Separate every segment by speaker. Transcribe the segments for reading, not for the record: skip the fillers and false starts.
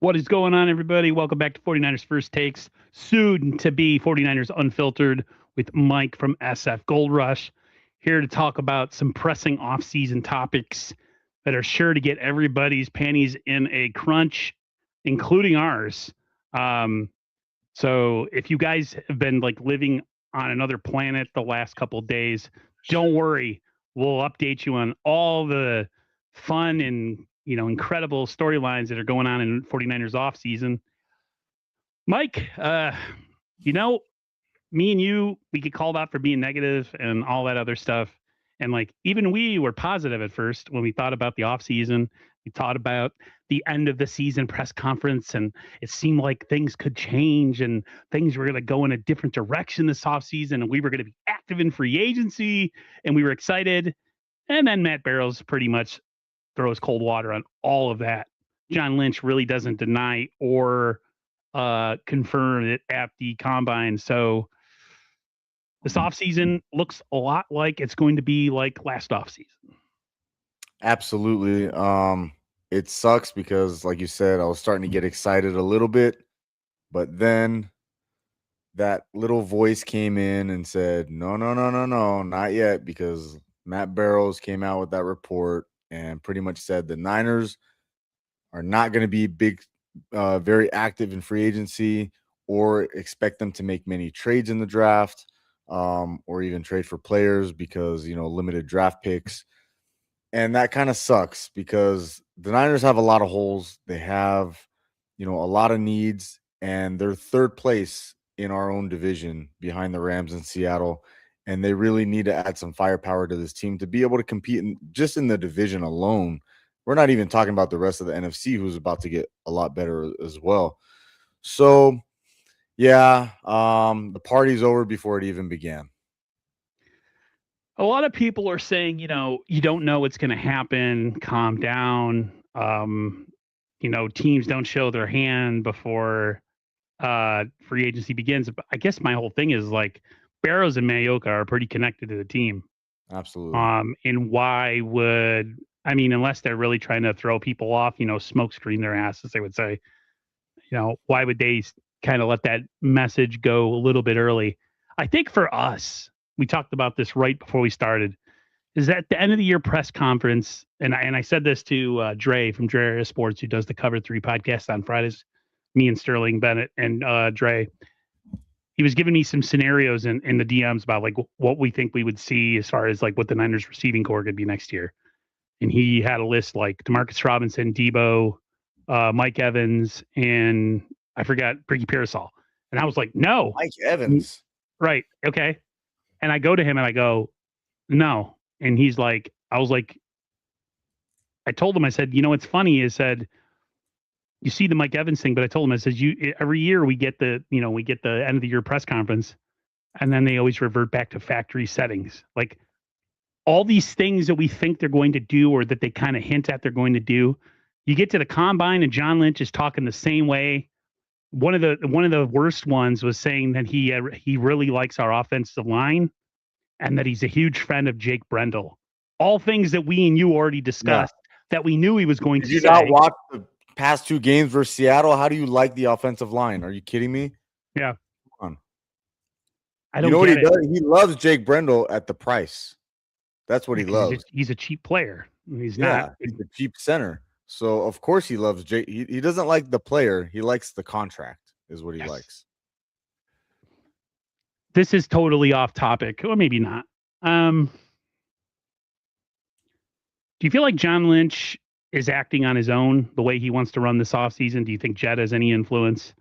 Speaker 1: What is going on, everybody? Welcome back to 49ers First Takes, soon to be 49ers Unfiltered with Mike from SF Gold Rush. Here to talk about some pressing off-season topics that are sure to get everybody's panties in a crunch, including ours. Um, so if you guys have been like living on another planet the last couple of days, don't worry. We'll update you on all the fun and incredible storylines that are going on in 49ers off season. Mike, you know, me and you, we get called out for being negative and all that other stuff. And like even we were positive at first when we thought about the off season. We thought about the end of the season press conference, and it seemed like things could change and things were going to go in a different direction this off season, and we were going to be active in free agency, and we were excited. And then Matt Barrows pretty much throws cold water on all of that. John Lynch really doesn't deny or confirm it at the combine. So this offseason looks a lot like it's going to be like last offseason.
Speaker 2: Absolutely. It sucks because, like you said, I was starting to get excited a little bit, but then that little voice came in and said, no, no, no, no, no, not yet, because Matt Barrows came out with that report and pretty much said the Niners are not going to be very active in free agency or expect them to make many trades in the draft, or even trade for players because, limited draft picks. And that kind of sucks because the Niners have a lot of holes. They have, a lot of needs, and they're third place in our own division behind the Rams in Seattle. And they really need to add some firepower to this team to be able to compete just in the division alone. We're not even talking about the rest of the NFC, who's about to get a lot better as well. So, yeah, the party's over before it even began.
Speaker 1: A lot of people are saying, you don't know what's going to happen. Calm down. Teams don't show their hand before free agency begins. But I guess my whole thing is like Barrows and Mayoka are pretty connected to the team.
Speaker 2: Absolutely.
Speaker 1: And why would unless they're really trying to throw people off, smoke screen their asses, they would say, why would they kind of let that message go a little bit early? I think for us, we talked about this right before we started, is at the end of the year press conference, and I said this to Dre from Dre Area Sports, who does the Cover 3 podcast on Fridays, me and Sterling Bennett and Dre. He was giving me some scenarios in the DMs about like what we think we would see as far as like what the Niners receiving core could be next year. And he had a list like Demarcus Robinson, Debo, Mike Evans, and I forgot Ricky Pearsall. And I was like, no.
Speaker 2: Mike Evans.
Speaker 1: Right. Okay. And I go to him and I go, no. And he's like, I was like, I told him, I said, what's funny is said, you see the Mike Evans thing, but I told him, I said, every year we get the end of the year press conference, and then they always revert back to factory settings. Like all these things that we think they're going to do or that they kind of hint at they're going to do. You get to the combine and John Lynch is talking the same way. One of the worst ones was saying that he really likes our offensive line and that he's a huge fan of Jake Brendel. All things that we and you already discussed that we knew he was going to say.
Speaker 2: Did you not watch the past two games versus Seattle? How do you like the offensive line? Are you kidding me?
Speaker 1: Yeah.
Speaker 2: Come on.
Speaker 1: I don't
Speaker 2: what
Speaker 1: get
Speaker 2: he does? He loves Jake Brendel at the price. That's what he loves.
Speaker 1: He's a cheap player. He's
Speaker 2: not. He's a cheap center. So, of course, he loves Jake. He doesn't like the player. He likes the contract is what he likes.
Speaker 1: This is totally off topic, or maybe not. Do you feel like John Lynch is acting on his own the way he wants to run this offseason? Do you think Jed has any influence?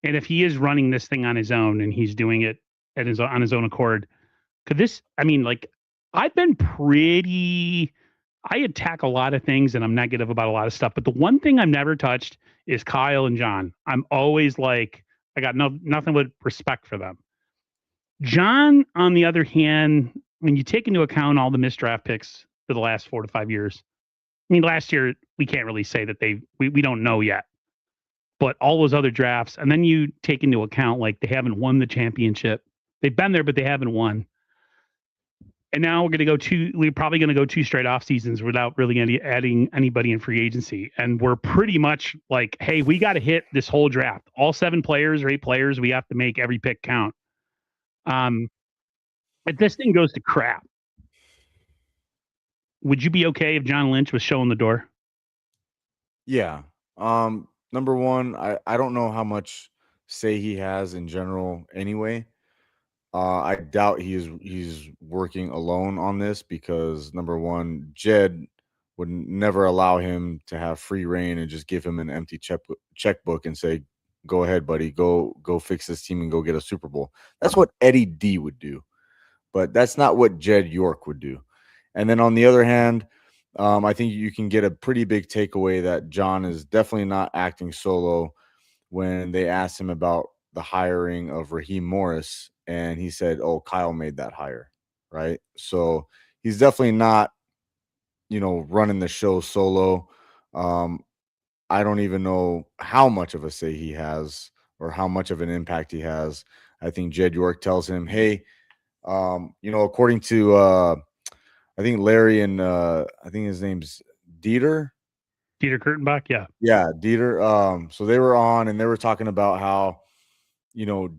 Speaker 1: And if he is running this thing on his own and he's doing it on his own accord, could this, I've been I attack a lot of things and I'm negative about a lot of stuff, but the one thing I've never touched is Kyle and John. I'm always like, I got nothing but respect for them. John, on the other hand, when you take into account all the missed draft picks for the last 4 to 5 years, last year, we can't really say that we don't know yet, but all those other drafts, and then you take into account, like, they haven't won the championship. They've been there, but they haven't won. And now we're probably going to go two straight off seasons without really adding anybody in free agency. And we're pretty much like, hey, we got to hit this whole draft. All 7 players or 8 players, we have to make every pick count. If this thing goes to crap, would you be okay if John Lynch was showing the door?
Speaker 2: Yeah. Number one, I don't know how much say he has in general anyway. I doubt he's working alone on this because number one, Jed would never allow him to have free reign and just give him an empty checkbook and say, "Go ahead, buddy, go fix this team and go get a Super Bowl." That's what Eddie D would do, but that's not what Jed York would do. And then on the other hand, I think you can get a pretty big takeaway that John is definitely not acting solo when they asked him about the hiring of Raheem Morris, and he said, "Oh, Kyle made that hire," right? So he's definitely not, running the show solo. I don't even know how much of a say he has or how much of an impact he has. I think Jed York tells him, "Hey, according to I think Larry and I think his name's Dieter."
Speaker 1: Dieter Kurtenbach, yeah.
Speaker 2: Yeah, Dieter. So they were on and they were talking about how,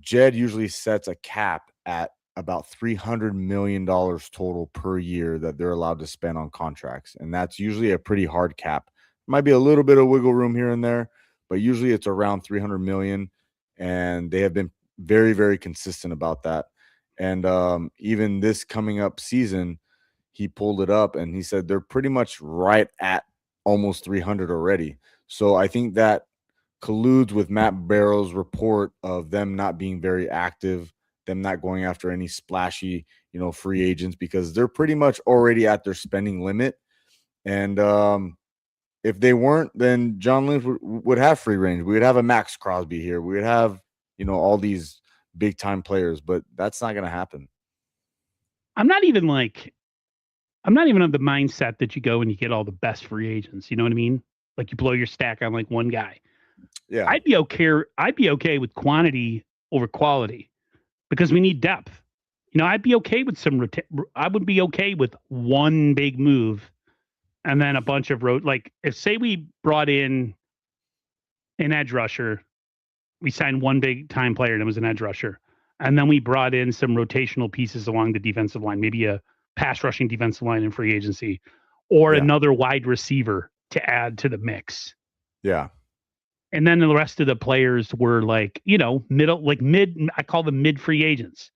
Speaker 2: Jed usually sets a cap at about $300 million total per year that they're allowed to spend on contracts. And that's usually a pretty hard cap. Might be a little bit of wiggle room here and there, but usually it's around 300 million. And they have been very, very consistent about that. And even this coming up season, he pulled it up and he said they're pretty much right at almost 300 already. So I think that colludes with Matt Barrow's report of them not being very active, them not going after any splashy, free agents because they're pretty much already at their spending limit. And if they weren't, then John Lynch would have free range. We would have a Max Crosby here. We would have, all these big time players, but that's not going to happen.
Speaker 1: I'm not even of the mindset that you go and you get all the best free agents. You know what I mean? Like you blow your stack on like one guy.
Speaker 2: Yeah.
Speaker 1: I'd be okay with quantity over quality because we need depth. I'd be okay with I would be okay with one big move and then a bunch of like if say we brought in an edge rusher, we signed one big time player and it was an edge rusher. And then we brought in some rotational pieces along the defensive line, maybe a pass rushing defensive line in free agency or another wide receiver to add to the mix.
Speaker 2: Yeah.
Speaker 1: And then the rest of the players were like, mid, I call them mid free agents,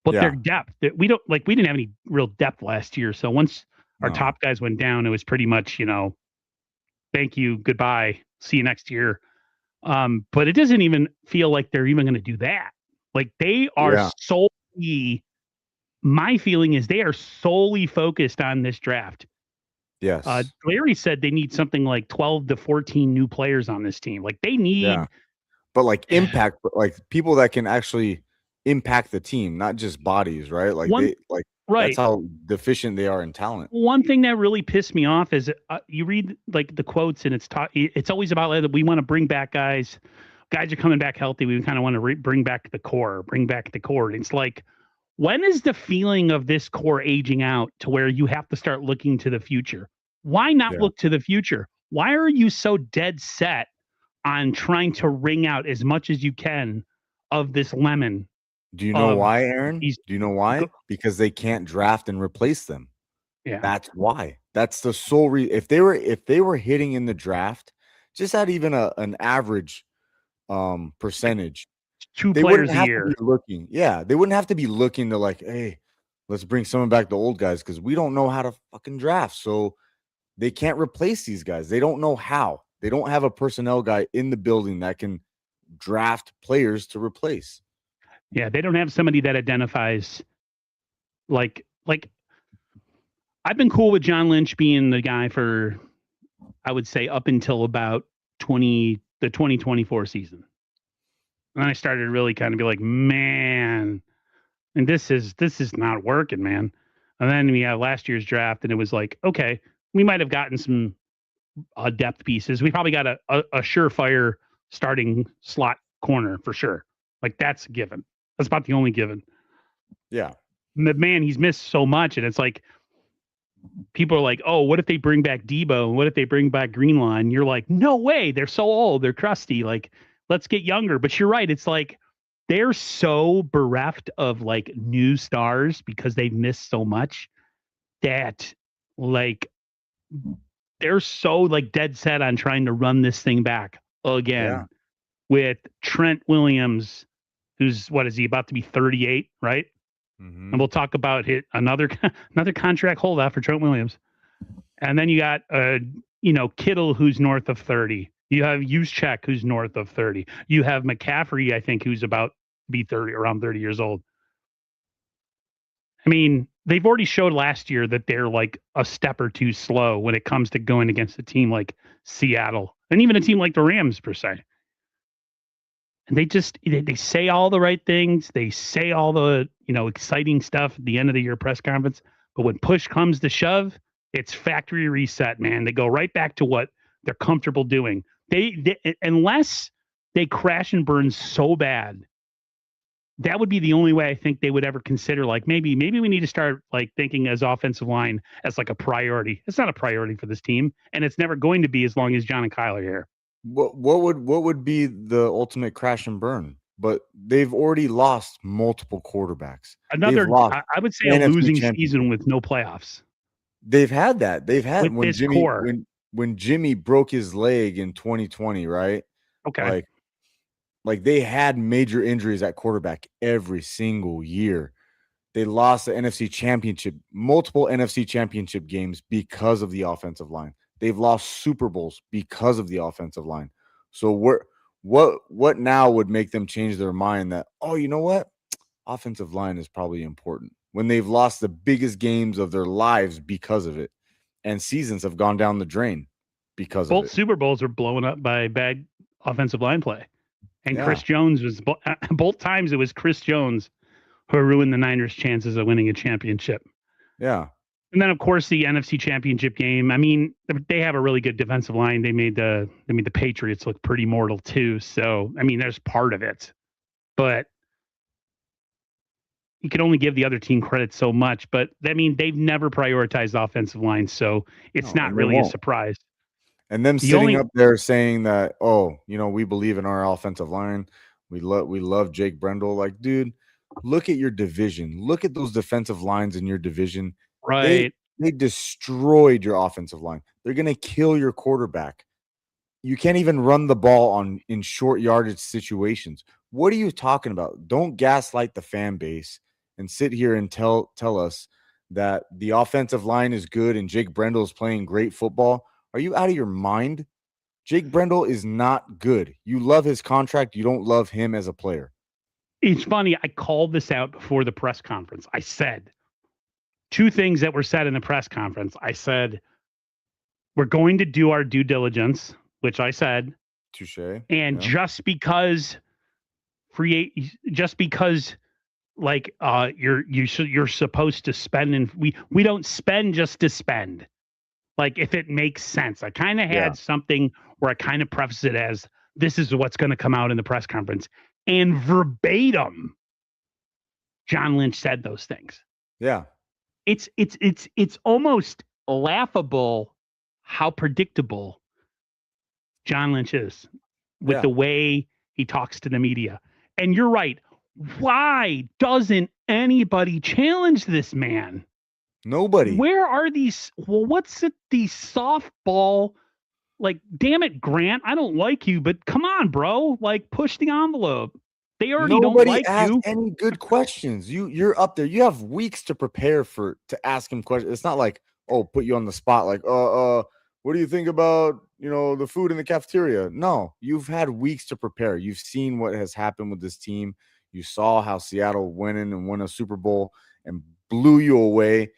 Speaker 1: but their depth that we didn't have any real depth last year. So once our top guys went down, it was pretty much, thank you, goodbye, see you next year. But it doesn't even feel like they're even going to do that. Like they are solely, my feeling is they are solely focused on this draft.
Speaker 2: Yes.
Speaker 1: Larry said they need something like 12 to 14 new players on this team. Like they need,
Speaker 2: but like impact, like people that can actually impact the team, not just bodies, right? Like that's how deficient they are in talent.
Speaker 1: One thing that really pissed me off is you read like the quotes and it's always about like, we want to bring back guys are coming back healthy. We kind of want to bring back the core. And it's like, when is the feeling of this core aging out to where you have to start looking to the future? Why not look to the future? Why are you so dead set on trying to wring out as much as you can of this lemon?
Speaker 2: Do you know why, Aaron? Do you know why? Because they can't draft and replace them.
Speaker 1: Yeah.
Speaker 2: That's why. That's the sole reason. If they were hitting in the draft, just at even an average percentage,
Speaker 1: 2 players a year.
Speaker 2: They wouldn't have to be looking to like, hey, let's bring someone back, the old guys, because we don't know how to fucking draft. So they can't replace these guys. They don't know how. They don't have a personnel guy in the building that can draft players to replace.
Speaker 1: Yeah, they don't have somebody that identifies like I've been cool with John Lynch being the guy for, I would say, up until about the 2024 season. And I started to really kind of be like, man, and this is not working, man. And then we had last year's draft, and it was like, okay, we might have gotten some depth pieces. We probably got a surefire starting slot corner for sure. Like that's a given. That's about the only given.
Speaker 2: Yeah.
Speaker 1: man, he's missed so much, and it's like people are like, "Oh, what if they bring back Debo? What if they bring back Greenlaw?" And you're like, "No way! They're so old. They're crusty. Like, let's get younger." But you're right. It's like they're so bereft of like new stars because they've missed so much that like they're so like dead set on trying to run this thing back
Speaker 2: Yeah.
Speaker 1: again with Trent Williams, who's what is he about to be 38, right? And
Speaker 2: Mm-hmm.
Speaker 1: we'll talk about another another contract holdout for Trent Williams. And then you got Kittle, who's north of 30. You have Juszczyk, who's north of 30. You have McCaffrey, I think, who's about to be 30, around 30 years old. I mean, they've already showed last year that they're like a step or two slow when it comes to going against a team like Seattle and even a team like the Rams per se. And they say all the right things. They say all the, exciting stuff at the end of the year press conference. But when push comes to shove, it's factory reset, man. They go right back to what they're comfortable doing. They unless they crash and burn so bad, that would be the only way I think they would ever consider like maybe we need to start like thinking as offensive line as like a priority. It's not a priority for this team, and it's never going to be as long as John and Kyle are here.
Speaker 2: What would be the ultimate crash and burn? But they've already lost multiple quarterbacks. They've lost
Speaker 1: I would say a
Speaker 2: NFC
Speaker 1: losing
Speaker 2: championship.
Speaker 1: season with no playoffs
Speaker 2: They've had that. They've had
Speaker 1: with this core.
Speaker 2: when Jimmy broke his leg in 2020, right?
Speaker 1: Okay.
Speaker 2: Like they had major injuries at quarterback every single year. They lost the NFC championship, multiple NFC championship games because of the offensive line. They've lost Super Bowls because of the offensive line. So what now would make them change their mind that, oh, you know what? Offensive line is probably important when they've lost the biggest games of their lives because of it. And seasons have gone down the drain because of
Speaker 1: Both
Speaker 2: it.
Speaker 1: Super Bowls were blown up by bad offensive line play. And
Speaker 2: Yeah.
Speaker 1: Chris Jones was both times it was Chris Jones who ruined the Niners' chances of winning a championship.
Speaker 2: Yeah.
Speaker 1: And then, of course, the NFC Championship game. I mean, they have a really good defensive line. They made the Patriots look pretty mortal too. So, I mean, there's part of it, but you can only give the other team credit so much. But I mean, they've never prioritized the offensive line, so it's not really a surprise.
Speaker 2: And them sitting up there saying that, oh, we believe in our offensive line. We love Jake Brendel. Like, dude, look at your division. Look at those defensive lines in your division.
Speaker 1: Right.
Speaker 2: They destroyed your offensive line. They're gonna kill your quarterback. You can't even run the ball in short yardage situations. What are you talking about? Don't gaslight the fan base and sit here and tell us that the offensive line is good and Jake Brendel is playing great football. Are you out of your mind? Jake Brendel is not good. You love his contract. You don't love him as a player.
Speaker 1: It's funny. I called this out before the press conference. I said two things that were said in the press conference. I said, we're going to do our due diligence, which I said.
Speaker 2: Touche.
Speaker 1: And just because like you're supposed to spend, and we don't spend just to spend. Like if it makes sense. I kind of had something where I kind of prefaced it as this is what's going to come out in the press conference, and verbatim, John Lynch said those things.
Speaker 2: Yeah.
Speaker 1: It's almost laughable how predictable John Lynch is with the way he talks to the media. And you're right. Why doesn't anybody challenge this man?
Speaker 2: Nobody.
Speaker 1: Where are these? Well, what's it? These softball, like, damn it, Grant. I don't like you, but come on, bro. Like, push the envelope. They already don't like you.
Speaker 2: Any good questions. You're up there. You have weeks to prepare to ask him questions. It's not like, oh, put you on the spot. Like, what do you think about the food in the cafeteria? No, you've had weeks to prepare. You've seen what has happened with this team. You saw how Seattle went in and won a Super Bowl and blew you away.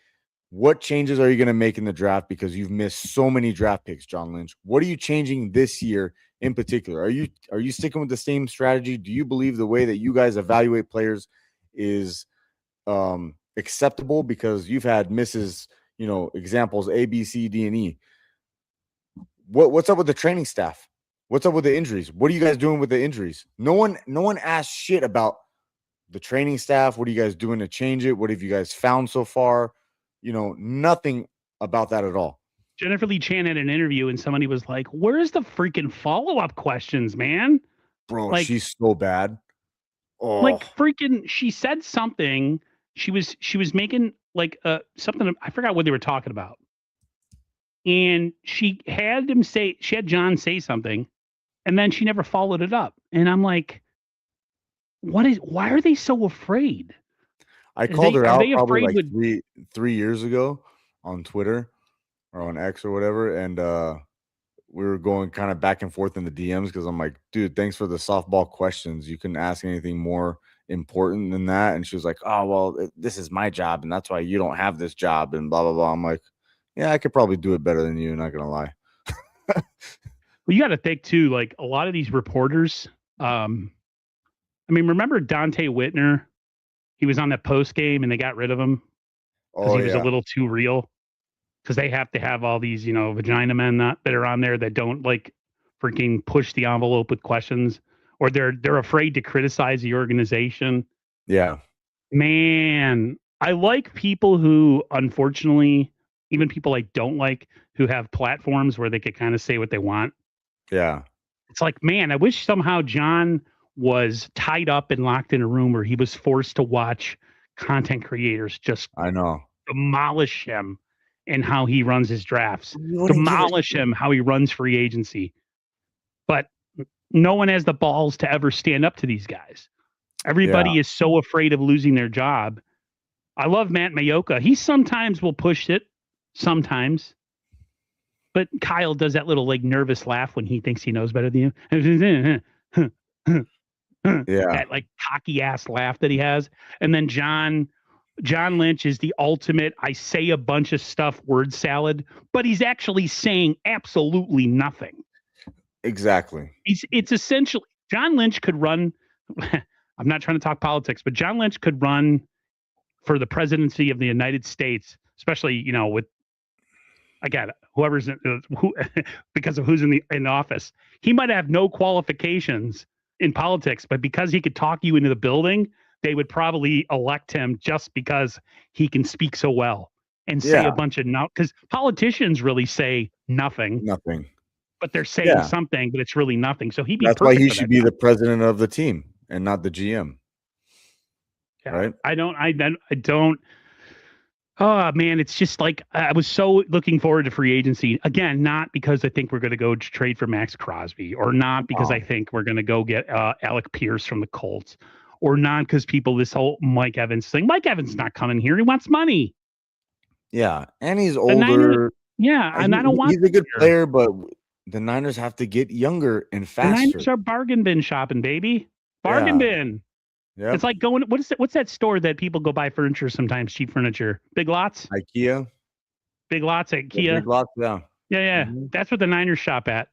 Speaker 2: What changes are you going to make in the draft because you've missed so many draft picks, John Lynch? What are you changing this year in particular? Are you sticking with the same strategy? Do you believe the way that you guys evaluate players is acceptable because you've had misses, examples A, B, C, D, and E? What's up with the training staff? What's up with the injuries? What are you guys doing with the injuries? No one asked shit about the training staff? What are you guys doing to change it? What have you guys found so far? Nothing about that at all.
Speaker 1: Jennifer Lee Chan had an interview and somebody was like, "Where's the freaking follow-up questions, man?"
Speaker 2: Bro,
Speaker 1: Like,
Speaker 2: she's so bad. Oh,
Speaker 1: freaking, she said something. She was making like something. I forgot what they were talking about, and she had John say something, and then she never followed it up. And I'm like, why are they so afraid?
Speaker 2: I called her
Speaker 1: Are
Speaker 2: out
Speaker 1: they
Speaker 2: probably
Speaker 1: afraid
Speaker 2: like
Speaker 1: with
Speaker 2: 3 years ago on Twitter or on X or whatever, and we were going kind of back and forth in the DMs because I'm like, dude, thanks for the softball questions. You couldn't ask anything more important than that. And she was like, oh, well, this is my job, and that's why you don't have this job, and blah, blah, blah. I'm like, yeah, I could probably do it better than you, not gonna lie.
Speaker 1: Well, you got to think too, like a lot of these reporters. I mean, remember Dante Whitner? He was on that post game and they got rid of him because
Speaker 2: Oh
Speaker 1: he was a
Speaker 2: yeah,
Speaker 1: little too real. Because they have to have all these, vagina men that are on there that don't like freaking push the envelope with questions, or they're afraid to criticize the organization.
Speaker 2: yeah,
Speaker 1: Man, I like people who, unfortunately, even people I don't like, who have platforms where they could kind of say what they want.
Speaker 2: yeah.
Speaker 1: It's like, man, I wish somehow John was tied up and locked in a room where he was forced to watch content creators just
Speaker 2: I know.
Speaker 1: demolish him and how he runs his drafts,
Speaker 2: You wouldn't give a
Speaker 1: demolish him how he runs free agency. But no one has the balls to ever stand up to these guys.
Speaker 2: Yeah,
Speaker 1: Everybody is so afraid of losing their job. I love Matt Mayoka. He sometimes will push it, sometimes. But Kyle does that little like nervous laugh when he thinks he knows better than you.
Speaker 2: yeah,
Speaker 1: That like cocky ass laugh that he has. And then John Lynch is the ultimate I say a bunch of stuff word salad, but he's actually saying absolutely nothing.
Speaker 2: exactly.
Speaker 1: It's essentially John Lynch could run. I'm not trying to talk politics, but John Lynch could run for the presidency of the United States, especially with again whoever's who because of who's in office. He might have no qualifications in politics, but because he could talk you into the building, they would probably elect him just because he can speak so well and say
Speaker 2: Yeah,
Speaker 1: a bunch of no. Because politicians really say nothing,
Speaker 2: nothing.
Speaker 1: but they're saying
Speaker 2: Yeah,
Speaker 1: something, but it's really nothing. So he'd be
Speaker 2: that's why
Speaker 1: perfect
Speaker 2: he
Speaker 1: for
Speaker 2: should
Speaker 1: that
Speaker 2: be
Speaker 1: job.
Speaker 2: the president of the team and not the GM,
Speaker 1: Yeah,
Speaker 2: right?
Speaker 1: I don't. Oh man, it's just like I was so looking forward to free agency again, not because I think we're going to go trade for Max Crosby, or not because I think we're going to go get Alec Pierce from the Colts, or not because this whole Mike Evans thing. Mike Evans is not coming here; he wants money.
Speaker 2: Yeah, and he's
Speaker 1: The Niners,
Speaker 2: older.
Speaker 1: yeah, and I don't want
Speaker 2: He's a good
Speaker 1: here.
Speaker 2: player, but the Niners have to get younger and
Speaker 1: The
Speaker 2: faster.
Speaker 1: Niners are bargain bin shopping, baby. Bargain
Speaker 2: Yeah.
Speaker 1: bin.
Speaker 2: Yep.
Speaker 1: It's like going. What's that store that people go buy furniture sometimes? Cheap furniture. Big Lots.
Speaker 2: IKEA.
Speaker 1: Big Lots at Kia.
Speaker 2: Big Lots. Yeah.
Speaker 1: Yeah.
Speaker 2: Mhm.
Speaker 1: That's what the Niners shop at.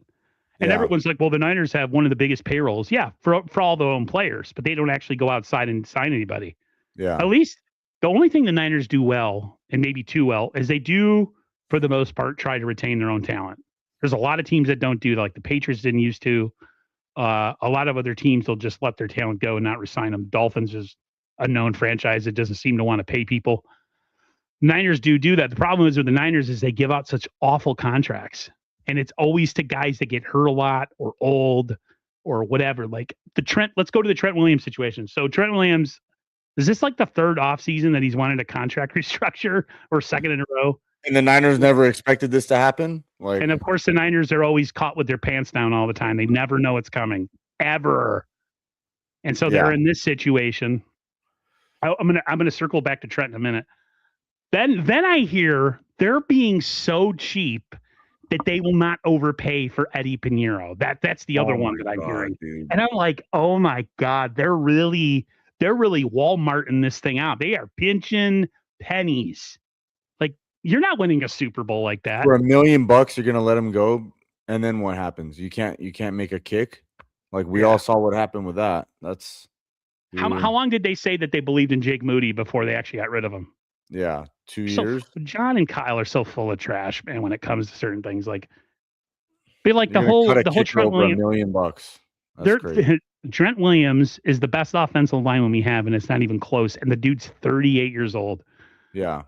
Speaker 1: And
Speaker 2: Yeah.
Speaker 1: everyone's like, well, the Niners have one of the biggest payrolls. Yeah, for all their own players, but they don't actually go outside and sign anybody.
Speaker 2: Yeah.
Speaker 1: At least the only thing the Niners do well, and maybe too well, is they do, for the most part, try to retain their own talent. There's a lot of teams that don't do that, like the Patriots didn't used to. A lot of other teams will just let their talent go and not resign them. Dolphins is a known franchise that doesn't seem to want to pay people. Niners do that. The problem is with the Niners is they give out such awful contracts, and it's always to guys that get hurt a lot or old or whatever. Like let's go to the Trent Williams situation. So Trent Williams, is this like the third offseason that he's wanted a contract restructure or second in a row?
Speaker 2: And the Niners never expected this to happen.
Speaker 1: And of course, the Niners are always caught with their pants down all the time. They never know it's coming, ever. And so they're in this situation. I'm gonna circle back to Trent in a minute. Then I hear they're being so cheap that they will not overpay for Eddie Pinheiro. That's the other one that I'm hearing.
Speaker 2: Dude.
Speaker 1: And I'm like, oh my God, they're really Walmarting this thing out. They are pinching pennies. Like, you're not winning a Super Bowl like that.
Speaker 2: For $1 million, you're gonna let him go, and then what happens? You can't make a kick. Like we all saw what happened with that. That's
Speaker 1: how long did they say that they believed in Jake Moody before they actually got rid of him?
Speaker 2: Yeah, 2 years.
Speaker 1: John and Kyle are so full of trash, man, when it comes to certain things. Like, be like
Speaker 2: You're
Speaker 1: the whole
Speaker 2: Trent
Speaker 1: Williams.
Speaker 2: $1 million. That's
Speaker 1: They're
Speaker 2: crazy.
Speaker 1: Trent Williams is the best offensive lineman we have, and it's not even close. And the dude's 38 years old.
Speaker 2: Yeah.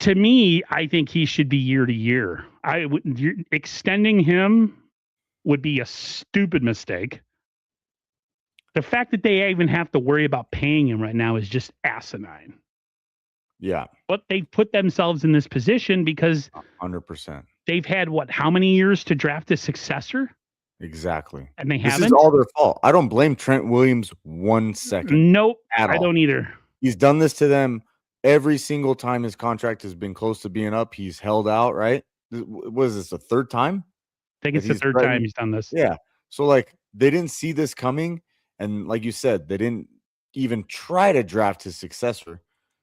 Speaker 1: To me, I think he should be year to year. Extending him would be a stupid mistake. The fact that they even have to worry about paying him right now is just asinine.
Speaker 2: Yeah.
Speaker 1: But they put themselves in this position because
Speaker 2: 100%.
Speaker 1: they've had how many years to draft a successor?
Speaker 2: Exactly.
Speaker 1: And they
Speaker 2: This
Speaker 1: haven't.
Speaker 2: is all their fault. I don't blame Trent Williams 1 second.
Speaker 1: Nope.
Speaker 2: At all.
Speaker 1: I don't either.
Speaker 2: He's done this to them every single time his contract has been close to being up. He's held out, right? What is this, the third time?
Speaker 1: I think it's the third time he's done this.
Speaker 2: Yeah. So, like, they didn't see this coming. And like you said, they didn't even try to draft his successor,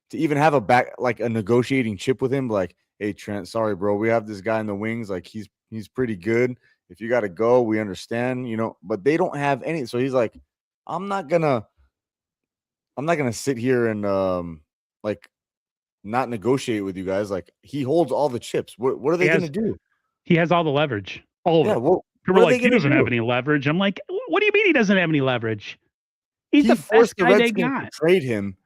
Speaker 2: to even have a negotiating chip with him. Like, hey, Trent, sorry, bro. We have this guy in the wings. Like, he's pretty good. If you got to go, we understand, but they don't have any. So he's like, I'm not gonna sit here and not negotiate with you guys. Like, he holds all the chips. What are they gonna do?
Speaker 1: He has all the leverage. All of it.
Speaker 2: People
Speaker 1: are like, he doesn't have any leverage. I'm like, what do you mean he doesn't have any leverage? He's the best guy they got.
Speaker 2: To trade him.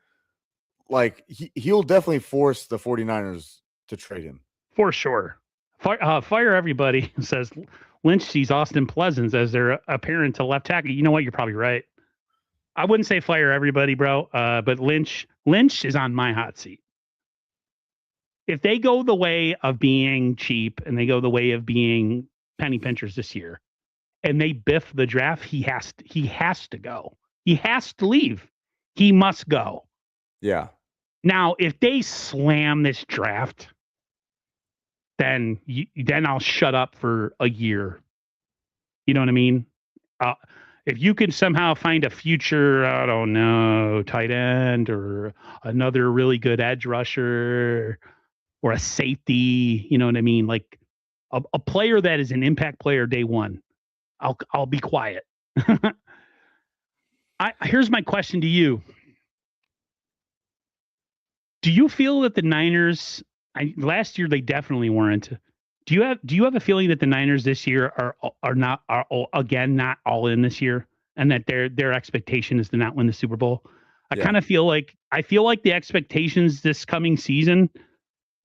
Speaker 2: Like, he'll definitely force the 49ers to trade him.
Speaker 1: For sure. Fire everybody, says Lynch sees Austin Pleasants as their apparent to left tackle. You know what? You're probably right. I wouldn't say fire everybody, bro. But Lynch is on my hot seat. If they go the way of being cheap and they go the way of being penny pinchers this year, and they biff the draft, he has to go. He has to leave. He must go.
Speaker 2: Yeah.
Speaker 1: Now, if they slam this draft, then I'll shut up for a year. You know what I mean? If you can somehow find a future, I don't know, tight end or another really good edge rusher or a safety, you know what I mean? Like a player that is an impact player day one, I'll be quiet. Here's my question to you. Do you feel that the Niners, last year they definitely weren't. Do you have a feeling that the Niners this year are not all in this year, and that their expectation is to not win the Super Bowl? I kind of feel like the expectations this coming season,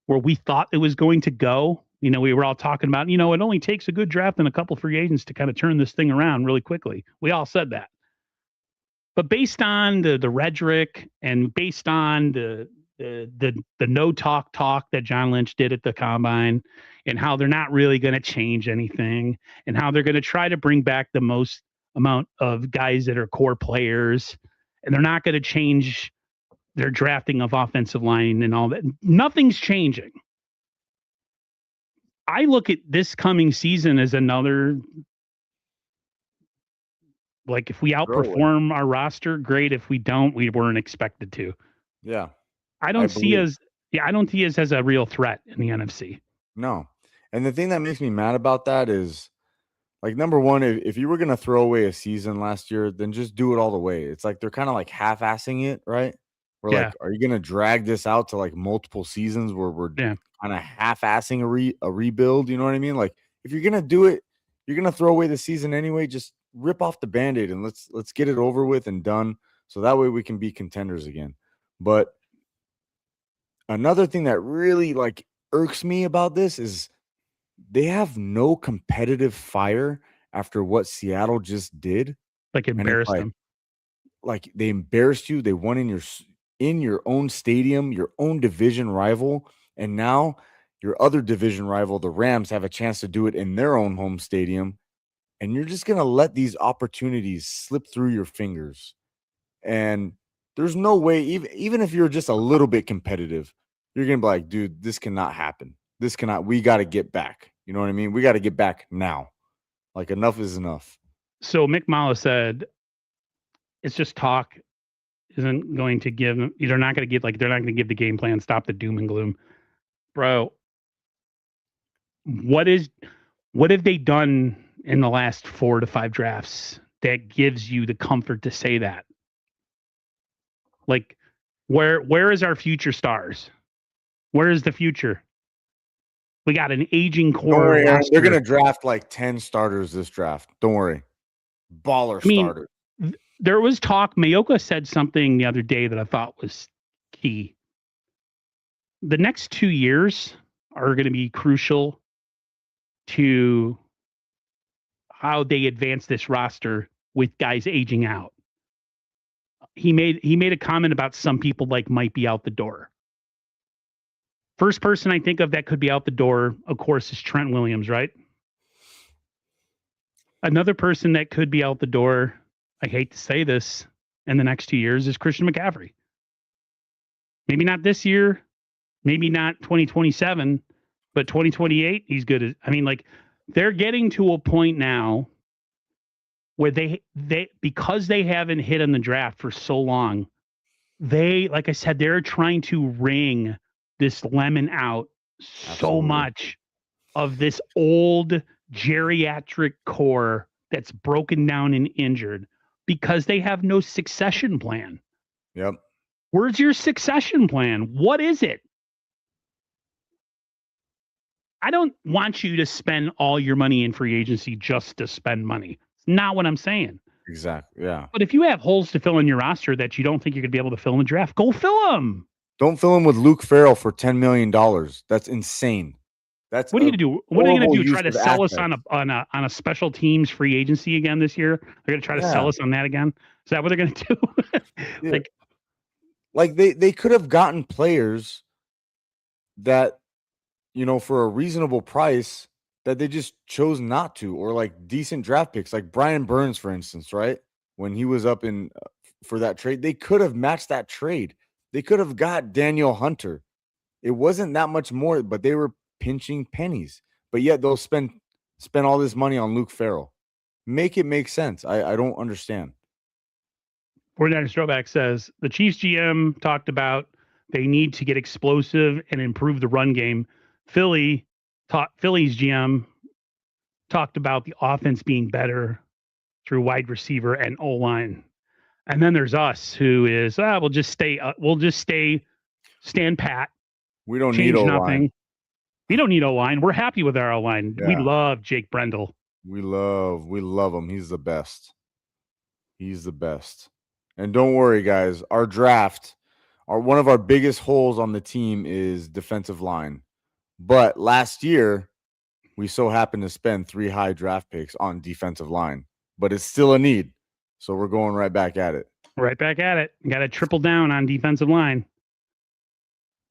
Speaker 1: where we thought it was going to go, we were all talking about, it only takes a good draft and a couple free agents to kind of turn this thing around really quickly. We all said that. But based on the rhetoric and based on the no talk that John Lynch did at the combine, and how they're not really going to change anything, and how they're going to try to bring back the most amount of guys that are core players, and they're not going to change their drafting of offensive line and all that. Nothing's changing. I look at this coming season as another, like, if we outperform our roster, great. If we don't, we weren't expected to.
Speaker 2: Yeah.
Speaker 1: I don't see us as a real threat in the NFC.
Speaker 2: No. And the thing that makes me mad about that is, like, number one, if you were going to throw away a season last year, then just do it all the way. It's like they're kind of like half-assing it, right? Like, are you going to drag this out to like multiple seasons where we're kind of half-assing a rebuild? You know what I mean? Like, if you're going to do it, you're going to throw away the season anyway, just rip off the Band-Aid and let's get it over with and done. So that way we can be contenders again. But another thing that really like irks me about this is they have no competitive fire after what Seattle just did.
Speaker 1: Like, embarrassed them.
Speaker 2: Like, they embarrassed you. They won in your own stadium, your own division rival, and now your other division rival, the Rams, have a chance to do it in their own home stadium, and you're just going to let these opportunities slip through your fingers. And there's no way, even if you're just a little bit competitive, you're going to be like, dude, this cannot happen. We got to get back. You know what I mean? We got to get back now. Like, enough is enough.
Speaker 1: So Mick Mala said, it's just talk. Isn't going to give, they're not going to give the game plan, stop the doom and gloom. Bro, what have they done in the last 4 to 5 drafts that gives you the comfort to say that? Like, where is our future stars? Where is the future? We got an aging core.
Speaker 2: They're going to draft like 10 starters this draft. Don't worry. baller
Speaker 1: I mean,
Speaker 2: starter.
Speaker 1: there was talk. Mayoka said something the other day that I thought was key. The next 2 years are going to be crucial to how they advance this roster with guys aging out. He made a comment about some people like might be out the door. First person I think of that could be out the door, of course, is Trent Williams, right? Another person that could be out the door, I hate to say this, in the next 2 years is Christian McCaffrey. Maybe not this year, maybe not 2027, but 2028, he's good. They're getting to a point now where they because they haven't hit in the draft for so long, like I said, they're trying to wring this lemon out so
Speaker 2: Absolutely.
Speaker 1: much of this old geriatric core that's broken down and injured because they have no succession plan.
Speaker 2: Yep.
Speaker 1: Where's your succession plan? What is it? I don't want you to spend all your money in free agency just to spend money. It's not what I'm saying.
Speaker 2: Exactly. Yeah.
Speaker 1: But if you have holes to fill in your roster that you don't think you're going to be able to fill in the draft, go fill them.
Speaker 2: Don't fill him with Luke Farrell for $10 million. That's insane. That's
Speaker 1: what are you going to do? What are they going to do? Try to sell us on a special teams free agency again this year? They're going to try to sell us on that again. Is that what they're going to do?
Speaker 2: like they could have gotten players that, for a reasonable price that they just chose not to, or like decent draft picks, like Brian Burns, for instance, right? When he was up in for that trade, they could have matched that trade. They could have got Daniel Hunter. It wasn't that much more, but they were pinching pennies. But yet they'll spend all this money on Luke Farrell. Make it make sense. I don't understand.
Speaker 1: 49ers Throwback says the Chiefs GM talked about they need to get explosive and improve the run game. Philly's GM talked about the offense being better through wide receiver and O-line. And then there's us, who is we'll just stand pat.
Speaker 2: We don't need O-line.
Speaker 1: Nothing. We don't need O-line. We're happy with our O-line. Yeah. We love Jake Brendel.
Speaker 2: We love him. He's the best. And don't worry, guys. Our draft, one of our biggest holes on the team is defensive line. But last year, we so happened to spend 3 high draft picks on defensive line. But it's still a need. So we're going right back at it.
Speaker 1: Right back at it. Got to triple down on defensive line.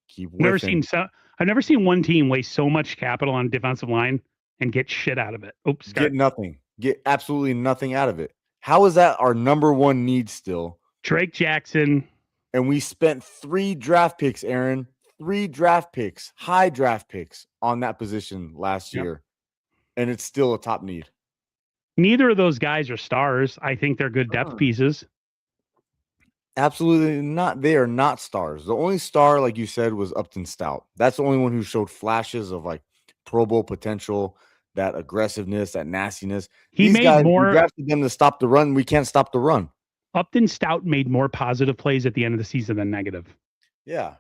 Speaker 2: Keep whiffing.
Speaker 1: I've never seen one team waste so much capital on defensive line and get shit out of it. Oops.
Speaker 2: Get nothing. Get absolutely nothing out of it. How is that our number one need still?
Speaker 1: Drake Jackson.
Speaker 2: And we spent 3 draft picks, Aaron. 3 draft picks, high draft picks on that position last year. And it's still a top need.
Speaker 1: Neither of those guys are stars. I think they're good depth pieces.
Speaker 2: Absolutely not. They are not stars. The only star, like you said, was Upton Stout. That's the only one who showed flashes of like Pro Bowl potential, that aggressiveness, that nastiness.
Speaker 1: We
Speaker 2: drafted them to stop the run. We can't stop the run.
Speaker 1: Upton Stout made more positive plays at the end of the season than negative.
Speaker 2: Yeah.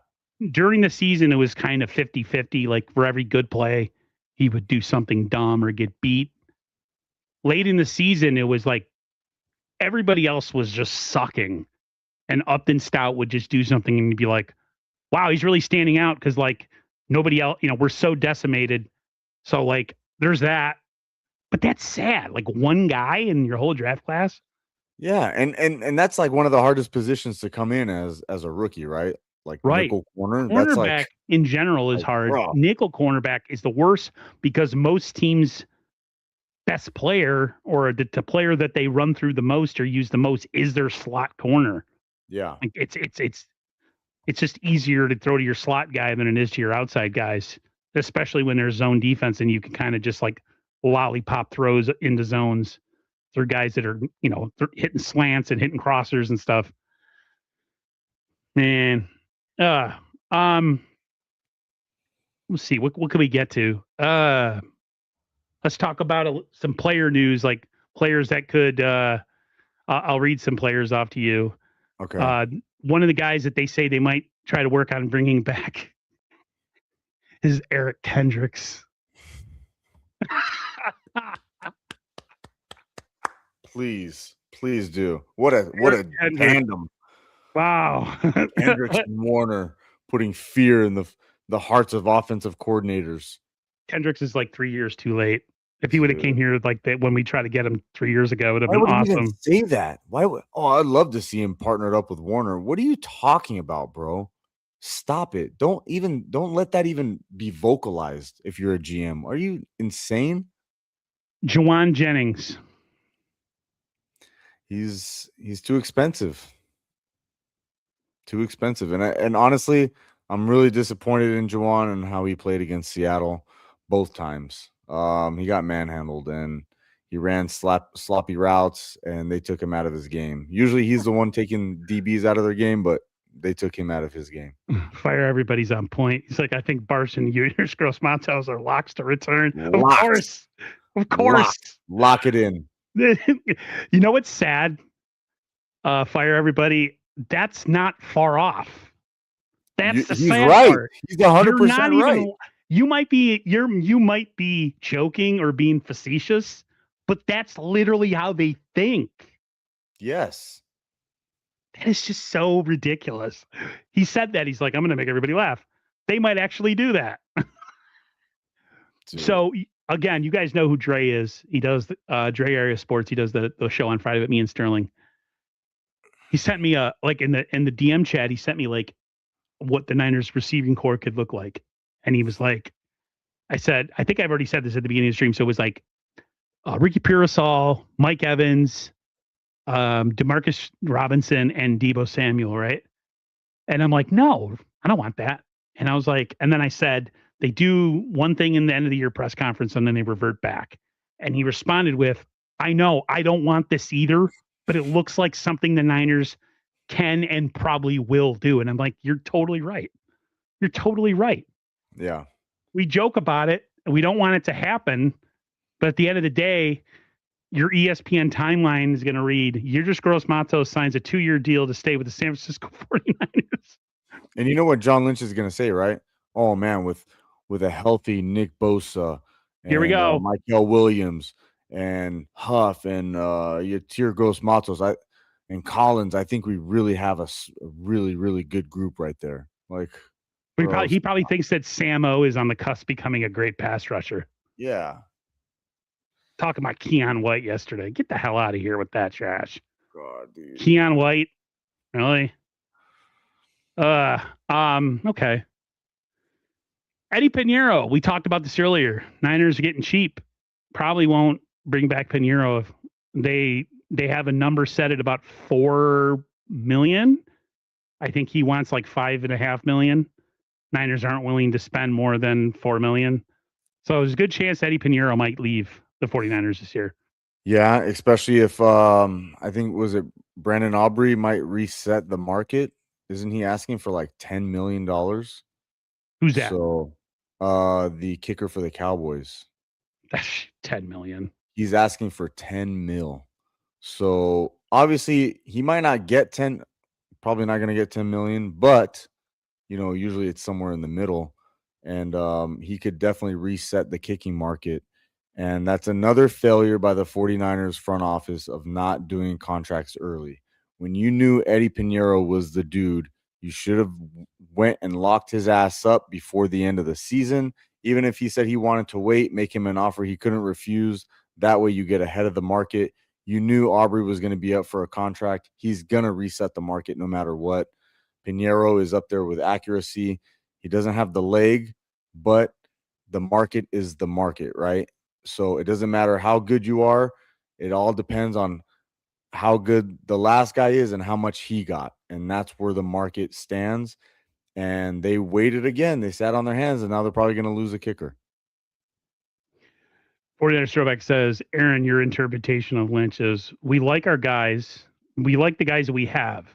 Speaker 1: During the season, it was kind of 50-50. Like for every good play, he would do something dumb or get beat. Late in the season, it was like everybody else was just sucking. And Upton Stout would just do something and you'd be like, wow, he's really standing out because like nobody else, we're so decimated. So like there's that. But that's sad. Like one guy in your whole draft class.
Speaker 2: Yeah, and that's like one of the hardest positions to come in as a rookie, right? Like nickel corner.
Speaker 1: Cornerback in general is hard. Rough. Nickel cornerback is the worst because most teams' best player or the player that they run through the most or use the most is their slot corner.
Speaker 2: Yeah,
Speaker 1: like it's just easier to throw to your slot guy than it is to your outside guys, especially when there's zone defense and you can kind of just like lollipop throws into zones. They're guys that are they're hitting slants and hitting crossers and stuff. Man, let's see what can we get to. Let's talk about some player news, like players that could. I'll read some players off to you.
Speaker 2: Okay.
Speaker 1: One of the guys that they say they might try to work on bringing back is Eric Kendricks.
Speaker 2: Please, please do. What a
Speaker 1: Eric Kendricks.
Speaker 2: tandem.
Speaker 1: Wow.
Speaker 2: Kendricks and Warner putting fear in the hearts of offensive coordinators.
Speaker 1: Kendricks is like 3 years too late. If he would have came
Speaker 2: Dude.
Speaker 1: here like that when we tried to get him 3 years ago, it would have
Speaker 2: Why
Speaker 1: been
Speaker 2: would he even
Speaker 1: awesome.
Speaker 2: say that? Why would I'd love to see him partnered up with Warner. What are you talking about, bro? Stop it. Don't let that even be vocalized if you're a GM. Are you insane?
Speaker 1: Juwan Jennings.
Speaker 2: He's too expensive. Too expensive. And honestly, I'm really disappointed in Juwan and how he played against Seattle both times. He got manhandled and he ran sloppy routes and they took him out of his game. Usually he's the one taking DBs out of their game, but they took him out of his game.
Speaker 1: Fire everybody's on point. He's like, I think Barsh and Juniors Gross Matos are locks to return.
Speaker 2: Locked.
Speaker 1: Of course. Of course.
Speaker 2: Lock it in.
Speaker 1: You know what's sad? Fire everybody. That's not far off. That's the
Speaker 2: he's
Speaker 1: sad
Speaker 2: right.
Speaker 1: part.
Speaker 2: He's 100% right.
Speaker 1: You might be joking or being facetious, but that's literally how they think.
Speaker 2: Yes.
Speaker 1: That is just so ridiculous. He said that. He's like, I'm going to make everybody laugh. They might actually do that. So again, you guys know who Dre is. He does Dre Area Sports. He does the show on Friday with me and Sterling. He sent me in the DM chat. He sent me like what the Niners receiving core could look like, and he was like, I said, I think I've already said this at the beginning of the stream. So it was like Ricky Pearsall, Mike Evans, Demarcus Robinson, and Deebo Samuel, right? And I'm like, no, I don't want that. And I was like, and then I said, they do one thing in the end of the year press conference and then they revert back. And he responded with, I know, I don't want this either, but it looks like something the Niners can and probably will do. And I'm like, you're totally right. You're totally right.
Speaker 2: Yeah.
Speaker 1: We joke about it and we don't want it to happen. But at the end of the day, your ESPN timeline is going to read, Yurgis Gross Matos signs a 2-year deal to stay with the San Francisco 49ers.
Speaker 2: And you know what John Lynch is going to say, right? Oh, man, with a healthy Nick Bosa. And,
Speaker 1: here we go.
Speaker 2: Michael Williams and Huff and Yetur Gross Matos and Collins. I think we really have a really, really good group right there. Like,
Speaker 1: he probably thinks that Samo is on the cusp becoming a great pass rusher.
Speaker 2: Yeah.
Speaker 1: Talking about Keon White yesterday. Get the hell out of here with that trash.
Speaker 2: God, dude.
Speaker 1: Keon White, really? Okay. Eddie Pinheiro, we talked about this earlier. Niners are getting cheap. Probably won't bring back Pinheiro if they have a number set at about $4 million. I think he wants like $5.5 million. Niners aren't willing to spend more than $4 million. So there's a good chance Eddie Pinheiro might leave the 49ers this year.
Speaker 2: Yeah, especially if I think was it Brandon Aubrey might reset the market. Isn't he asking for like $10 million?
Speaker 1: Who's that?
Speaker 2: So the kicker for the Cowboys.
Speaker 1: That's $10 million.
Speaker 2: He's asking for 10 mil. So obviously he might not get 10, probably not going to get 10 million, but usually it's somewhere in the middle. And he could definitely reset the kicking market. And that's another failure by the 49ers front office of not doing contracts early. When you knew Eddie Pinheiro was the dude, you should have went and locked his ass up before the end of the season. Even if he said he wanted to wait, make him an offer he couldn't refuse. That way you get ahead of the market. You knew Aubrey was going to be up for a contract. He's going to reset the market no matter what. Pinheiro is up there with accuracy. He doesn't have the leg, but the market is the market, right? So it doesn't matter how good you are. It all depends on how good the last guy is and how much he got. And that's where the market stands. And they waited again. They sat on their hands, and now they're probably going to lose a kicker.
Speaker 1: 49ers Throwback says, Aaron, your interpretation of Lynch is, we like our guys. We like the guys that we have.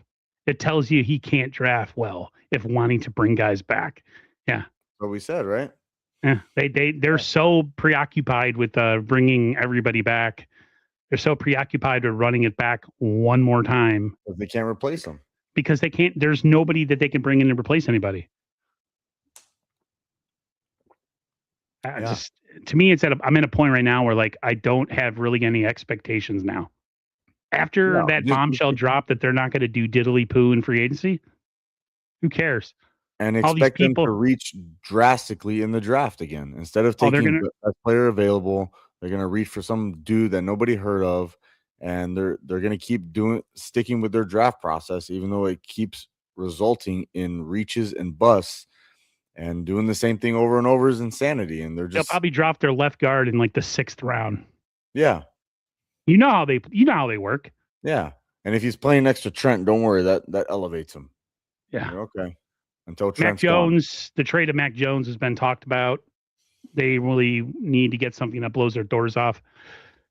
Speaker 1: It tells you he can't draft well if wanting to bring guys back. Yeah.
Speaker 2: What we said, right?
Speaker 1: Yeah. They're so preoccupied with bringing everybody back. They're so preoccupied with running it back one more time.
Speaker 2: But they can't replace them.
Speaker 1: Because they can't. There's nobody that they can bring in and replace anybody. To me, I'm in a point right now where like I don't have really any expectations now. After
Speaker 2: No,
Speaker 1: that bombshell drop that they're not going to do diddly poo in free agency, who cares?
Speaker 2: and
Speaker 1: All these
Speaker 2: expect them to
Speaker 1: people,
Speaker 2: reach drastically in the draft again. Instead of
Speaker 1: oh, they're
Speaker 2: taking
Speaker 1: going to,
Speaker 2: the best player available, they're going to reach for some dude that nobody heard of, and they're going to keep sticking with their draft process, even though it keeps resulting in reaches and busts. And doing the same thing over and over is insanity. And they're
Speaker 1: they'll
Speaker 2: just,
Speaker 1: probably drop their left guard in like the 6th round.
Speaker 2: yeah,
Speaker 1: You know how they work.
Speaker 2: yeah. And if he's playing next to Trent, don't worry, that elevates him.
Speaker 1: Yeah.
Speaker 2: You're okay. Until
Speaker 1: Mac
Speaker 2: Trent's gone.
Speaker 1: Jones, the trade of Mac Jones has been talked about. They really need to get something that blows their doors off.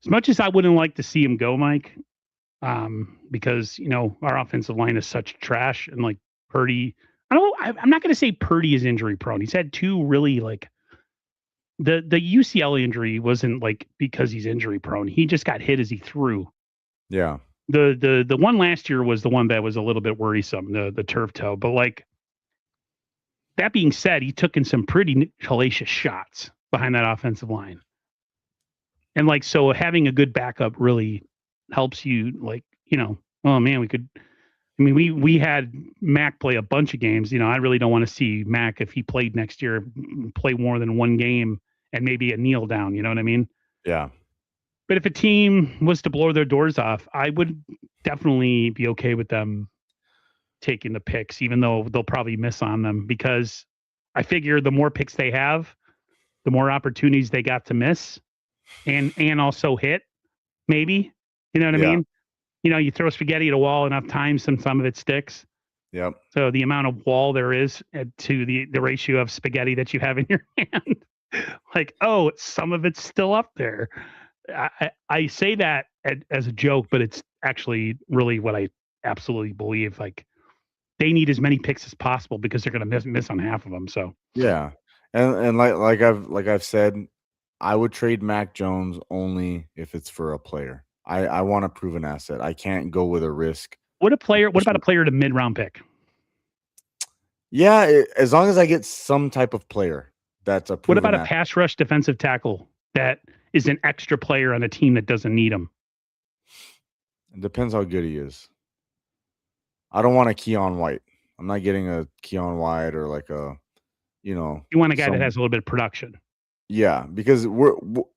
Speaker 1: As much as I wouldn't like to see him go, Mike, because our offensive line is such trash, and like Purdy, I'm not going to say Purdy is injury prone. He's had 2 really like the UCL injury wasn't like because he's injury prone. He just got hit as he threw.
Speaker 2: Yeah.
Speaker 1: The one last year was the one that was a little bit worrisome, the turf toe. But like that being said, he took in some pretty hellacious shots behind that offensive line. And like, so having a good backup really helps you, like, oh man, we had Mac play a bunch of games. I really don't want to see Mac, if he played next year, play more than one game and maybe a kneel down. You know what I mean?
Speaker 2: Yeah.
Speaker 1: But if a team was to blow their doors off, I would definitely be okay with them taking the picks, even though they'll probably miss on them, because I figure the more picks they have, the more opportunities they got to miss and also hit, maybe. You know what I mean? You throw spaghetti at a wall enough times and some of it sticks.
Speaker 2: Yep.
Speaker 1: So the amount of wall there is to the ratio of spaghetti that you have in your hand, like, oh, some of it's still up there. I say that as a joke, but it's actually really what I absolutely believe. Like, they need as many picks as possible because they're going to miss on half of them. So
Speaker 2: yeah, and like I've said, I would trade Mac Jones only if it's for a player. I want a proven asset. I can't go with a risk.
Speaker 1: What about a player to mid-round pick?
Speaker 2: Yeah, as long as I get some type of player that's a proven
Speaker 1: What about a
Speaker 2: asset.
Speaker 1: pass rush defensive tackle that is an extra player on a team that doesn't need him?
Speaker 2: It depends how good he is. I don't want a Keon White. I'm not getting a Keon White or like a,
Speaker 1: You want a guy that has a little bit of production.
Speaker 2: Yeah, because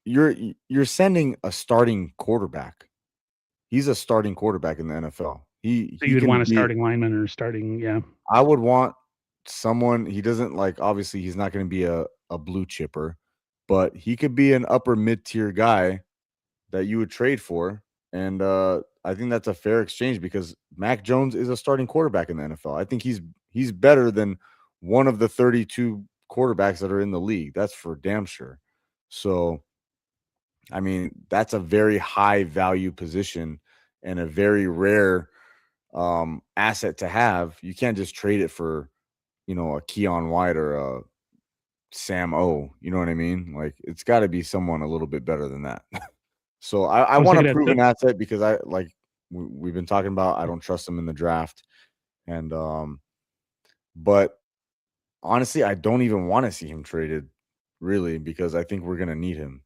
Speaker 2: you're sending a starting quarterback. He's a starting quarterback in the NFL.
Speaker 1: So you would want a starting lineman or starting, yeah.
Speaker 2: I would want someone. He doesn't like. Obviously, he's not going to be a blue chipper, but he could be an upper mid tier guy that you would trade for. And I think that's a fair exchange because Mac Jones is a starting quarterback in the NFL. I think he's better than one of the 32 quarterbacks that are in the league. That's for damn sure. So, I mean, that's a very high value position and a very rare asset to have. You can't just trade it for, a Keon White or a Sam O. You know what I mean? Like, it's got to be someone a little bit better than that. So I want a proven asset because we've been talking about, I don't trust him in the draft. And but honestly, I don't even want to see him traded really because I think we're gonna need him.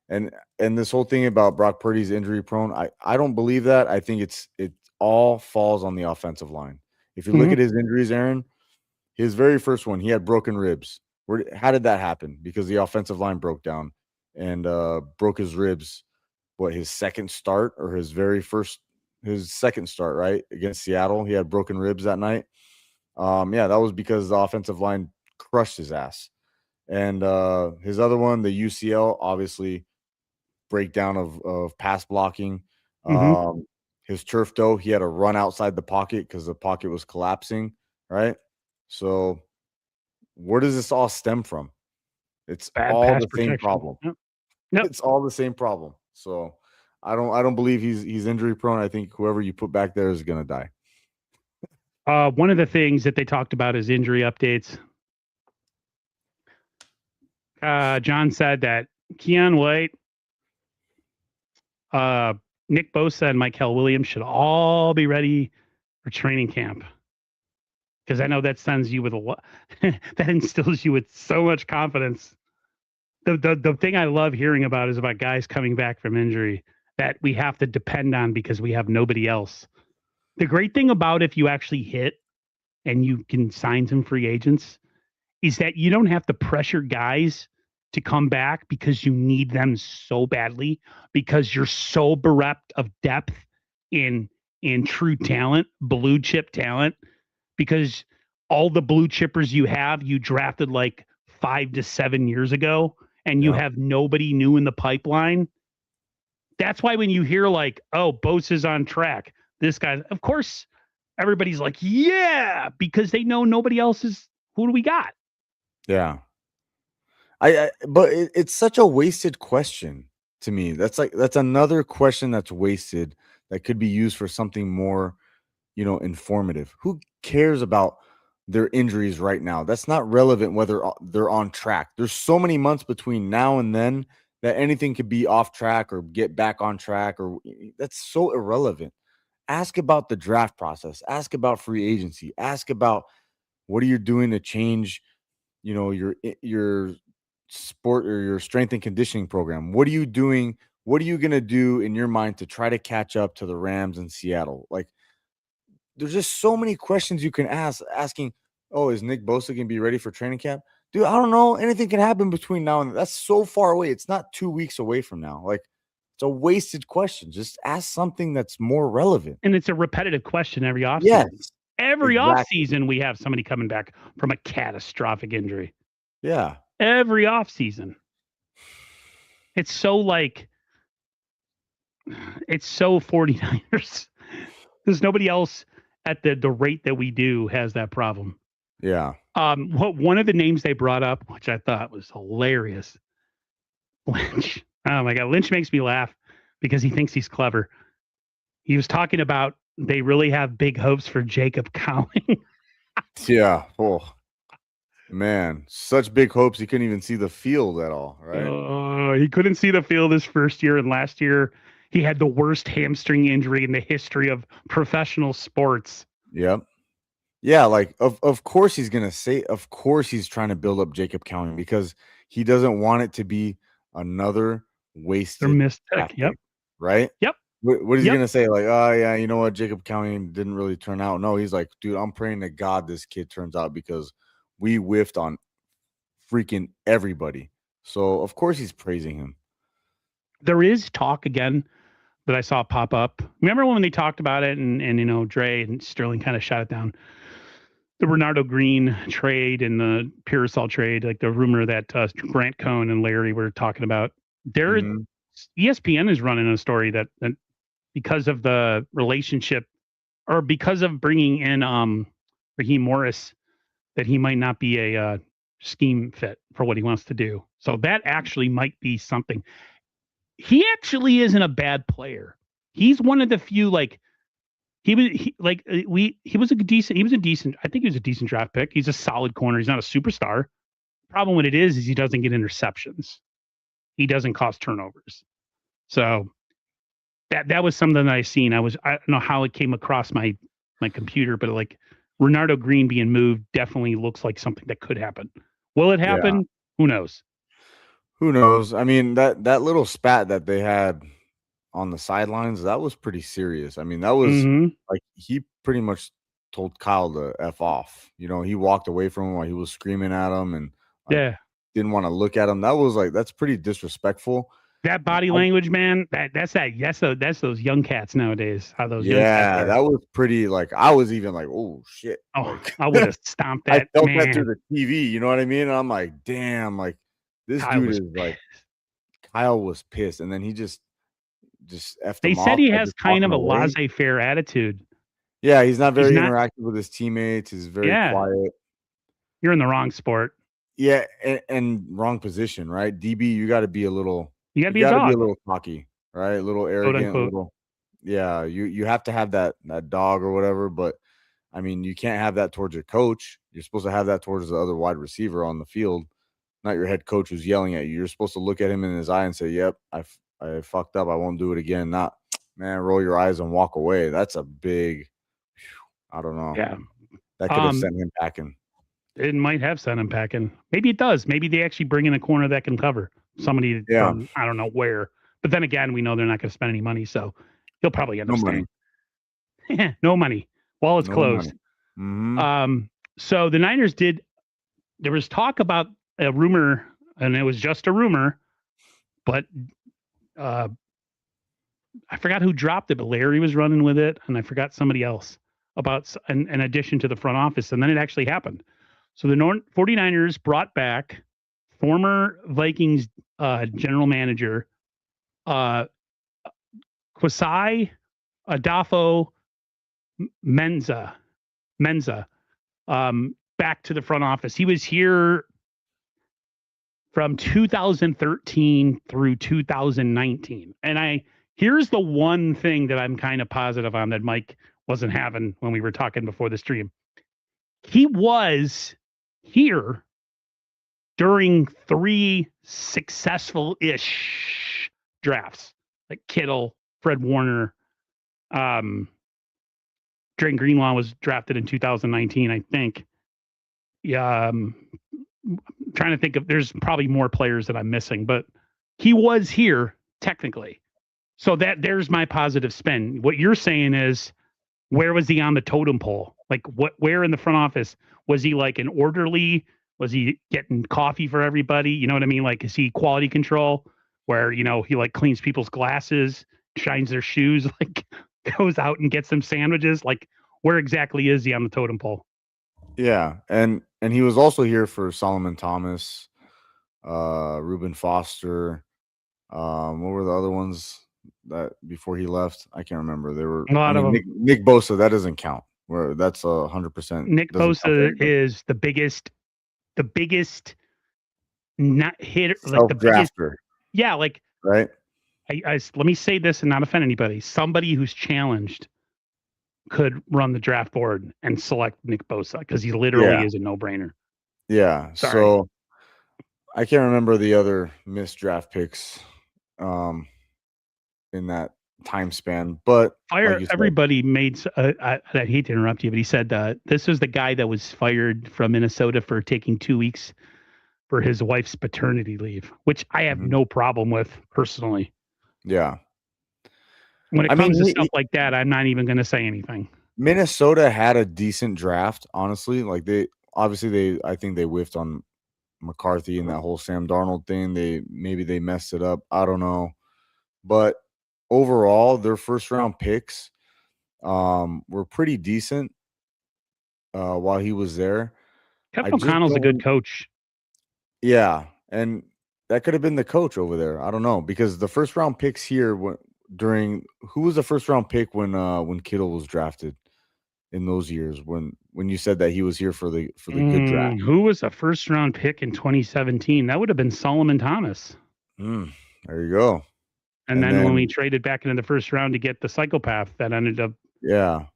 Speaker 2: And this whole thing about Brock Purdy's injury prone, I don't believe that. I think it all falls on the offensive line. If you look at his injuries, Aaron, his very first one, he had broken ribs. How did that happen? Because the offensive line broke down and broke his ribs. His second start or his second start, right? Against Seattle. He had broken ribs that night. Yeah, that was because the offensive line crushed his ass. And his other one, the UCL, obviously breakdown of pass blocking. His turf toe, he had to run outside the pocket because the pocket was collapsing, right? So where does this all stem from? It's all the same problem. Yep. It's all the same problem. So I don't believe he's injury prone. I think whoever you put back there is gonna die.
Speaker 1: One of the things that they talked about is injury updates. John said that Keon White, Nick Bosa, and Mykel Williams should all be ready for training camp. Because I know that sends you with that instills you with so much confidence. The thing I love hearing about is about guys coming back from injury. that we have to depend on because we have nobody else. The great thing about if you actually hit and you can sign some free agents is that you don't have to pressure guys to come back because you need them so badly because you're so bereft of depth in true talent, blue chip talent, because all the blue chippers you have, you drafted like 5 to 7 years ago, and you
Speaker 2: Yeah.
Speaker 1: have nobody new in the pipeline. That's why when you hear like, oh, Bose is on track, this guy, of course, everybody's like, yeah, because they know nobody else is. Who do we got?
Speaker 2: Yeah. But it's such a wasted question to me. That's another question that's wasted that could be used for something more, informative. Who cares about their injuries right now? That's not relevant whether they're on track. There's so many months between now and then that anything could be off track or get back on track, or that's so irrelevant. Ask about the draft process. Ask about free agency. Ask about what are you doing to change, your sport or your strength and conditioning program. What are you doing? What are you going to do in your mind to try to catch up to the Rams in Seattle? Like, there's just so many questions you can ask. Asking, oh, is Nick Bosa going to be ready for training camp? Dude, I don't know. Anything can happen between now and then. That's so far away. It's not 2 weeks away from now. Like, it's a wasted question. Just ask something that's more relevant.
Speaker 1: And it's a repetitive question every offseason.
Speaker 2: Yes,
Speaker 1: Every
Speaker 2: exactly.
Speaker 1: offseason, we have somebody coming back from a catastrophic injury.
Speaker 2: Yeah.
Speaker 1: Every offseason. It's so like, it's so 49ers. There's nobody else at the rate that we do has that problem.
Speaker 2: Yeah.
Speaker 1: What one of the names they brought up, which I thought was hilarious, Lynch. Oh my God, Lynch makes me laugh because he thinks he's clever. He was talking about they really have big hopes for Jacob Cowing.
Speaker 2: Yeah. Oh, man. Such big hopes he couldn't even see the field at all, right?
Speaker 1: He couldn't see the field his first year, and last year he had the worst hamstring injury in the history of professional sports.
Speaker 2: Yep. Yeah, like of course he's gonna say, of course he's trying to build up Jacob Cowing because he doesn't want it to be another
Speaker 1: They're
Speaker 2: wasted
Speaker 1: missed.
Speaker 2: draft
Speaker 1: Yep.
Speaker 2: pick, right?
Speaker 1: Yep.
Speaker 2: What is he
Speaker 1: Yep.
Speaker 2: gonna say? Like, oh yeah, you know what, Jacob Cowing didn't really turn out. No, he's like, dude, I'm praying to God this kid turns out because we whiffed on freaking everybody. So of course he's praising him.
Speaker 1: There is talk again that I saw pop up. Remember when they talked about it and Dre and Sterling kind of shot it down? The Renardo Green trade and the Pearsall trade, like the rumor that Grant Cohn and Larry were talking about.
Speaker 2: Mhm.
Speaker 1: ESPN is running a story that because of the relationship or because of bringing in Raheem Morris, that he might not be a scheme fit for what he wants to do. So that actually might be something. He actually isn't a bad player. He's one of the few like he was he was a decent I think he was a decent draft pick. He's a solid corner. He's not a superstar. Problem with it is he doesn't get interceptions. He doesn't cause turnovers. So that was something that I seen. I don't know how it came across my computer, but like Renardo Green being moved definitely looks like something that could happen. Will it
Speaker 2: Yeah.
Speaker 1: happen? Who knows?
Speaker 2: Who knows? I mean, that little spat that they had on the sidelines, that was pretty serious. I mean, that was
Speaker 1: Mm-hmm.
Speaker 2: like he pretty much told Kyle to F off. He walked away from him while he was screaming at him and like
Speaker 1: Yeah.
Speaker 2: didn't want to look at him. That was like that's pretty disrespectful.
Speaker 1: That body language, man. That's those young cats nowadays. How those young cats
Speaker 2: Yeah,
Speaker 1: are.
Speaker 2: that was pretty like I was even like, oh shit.
Speaker 1: Oh,
Speaker 2: Like
Speaker 1: I would have stomped
Speaker 2: I
Speaker 1: that
Speaker 2: felt that through
Speaker 1: man.
Speaker 2: the TV, you know what I mean? And I'm like, damn, like this
Speaker 1: Kyle
Speaker 2: dude
Speaker 1: was
Speaker 2: is like Kyle was pissed, and then he just effed
Speaker 1: They
Speaker 2: him
Speaker 1: said
Speaker 2: off
Speaker 1: he
Speaker 2: by
Speaker 1: has
Speaker 2: just
Speaker 1: kind
Speaker 2: walking
Speaker 1: of a
Speaker 2: away.
Speaker 1: laissez-faire attitude.
Speaker 2: Yeah, he's not
Speaker 1: He's
Speaker 2: very
Speaker 1: not.
Speaker 2: interactive with his teammates. He's very
Speaker 1: Yeah,
Speaker 2: quiet.
Speaker 1: you're in the wrong sport.
Speaker 2: Yeah, and wrong position, right? DB, you got to be a little,
Speaker 1: You got to
Speaker 2: you
Speaker 1: be a
Speaker 2: got to be a
Speaker 1: dog,
Speaker 2: little cocky, right? A little
Speaker 1: quote
Speaker 2: arrogant, a
Speaker 1: unquote.
Speaker 2: little. Yeah, you have to have that dog or whatever. But I mean, you can't have that towards your coach. You're supposed to have that towards the other wide receiver on the field, not your head coach who's yelling at you. You're supposed to look at him in his eye and say, "Yep, I fucked up. I won't do it again." Not, man, roll your eyes and walk away. That's a big. I don't know.
Speaker 1: Yeah.
Speaker 2: That could have sent him packing.
Speaker 1: It might have sent him packing. Maybe it does. Maybe they actually bring in a corner that can cover somebody
Speaker 2: Yeah.
Speaker 1: from I don't know where. But then again, we know they're not going to spend any money, so he'll probably end
Speaker 2: No
Speaker 1: up
Speaker 2: money.
Speaker 1: staying. No money. Wall is
Speaker 2: No
Speaker 1: closed. So the Niners did. There was talk about a rumor, and it was just a rumor, but I forgot who dropped it, but Larry was running with it, and I forgot somebody else about an addition to the front office, and then it actually happened. So the 49ers brought back former Vikings general manager Kwesi Adolfo Menza back to the front office. He was here from 2013 through 2019. And here's the one thing that I'm kind of positive on that Mike wasn't having when we were talking before the stream. He was here during 3 successful-ish drafts, like Kittle, Fred Warner. Dre Greenlaw was drafted in 2019, I think. Yeah, I'm trying to think of. There's probably more players that I'm missing, but he was here technically. So there's my positive spin. What you're saying is, where was he on the totem pole? Like where in the front office was he? Like an orderly? Was he getting coffee for everybody? You know what I mean? Like, is he quality control where, he like cleans people's glasses, shines their shoes, like goes out and gets them sandwiches? Like, where exactly is he on the totem pole?
Speaker 2: Yeah. And he was also here for Solomon Thomas, Reuben Foster. What were the other ones that before he left? I can't remember. There were
Speaker 1: a lot of them.
Speaker 2: Nick Bosa, that doesn't count. Where that's 100%.
Speaker 1: Nick Bosa is the biggest not hitter, like the biggest. Yeah, like
Speaker 2: right.
Speaker 1: Let me say this and not offend anybody. Somebody who's challenged could run the draft board and select Nick Bosa because he literally is a no-brainer.
Speaker 2: Yeah. Sorry. So I can't remember the other missed draft picks in that time span, but
Speaker 1: everybody made. I hate to interrupt you, but he said this was the guy that was fired from Minnesota for taking 2 weeks for his wife's paternity leave, which I have no problem with personally.
Speaker 2: Yeah.
Speaker 1: When it comes to stuff like that, I'm not even going to say anything.
Speaker 2: Minnesota had a decent draft, honestly. Like I think they whiffed on McCarthy and that whole Sam Darnold thing. Maybe they messed it up. I don't know. But overall, their first round picks were pretty decent while he was there.
Speaker 1: Kevin O'Connell's a good coach.
Speaker 2: Yeah. And that could have been the coach over there. I don't know, because the first round picks here who was the first round pick when Kittle was drafted in those years when you said that he was here for the good draft?
Speaker 1: Who was the first round pick in 2017? That would have been Solomon Thomas.
Speaker 2: There you go.
Speaker 1: And then when we traded back into the first round to get the psychopath, that ended up, they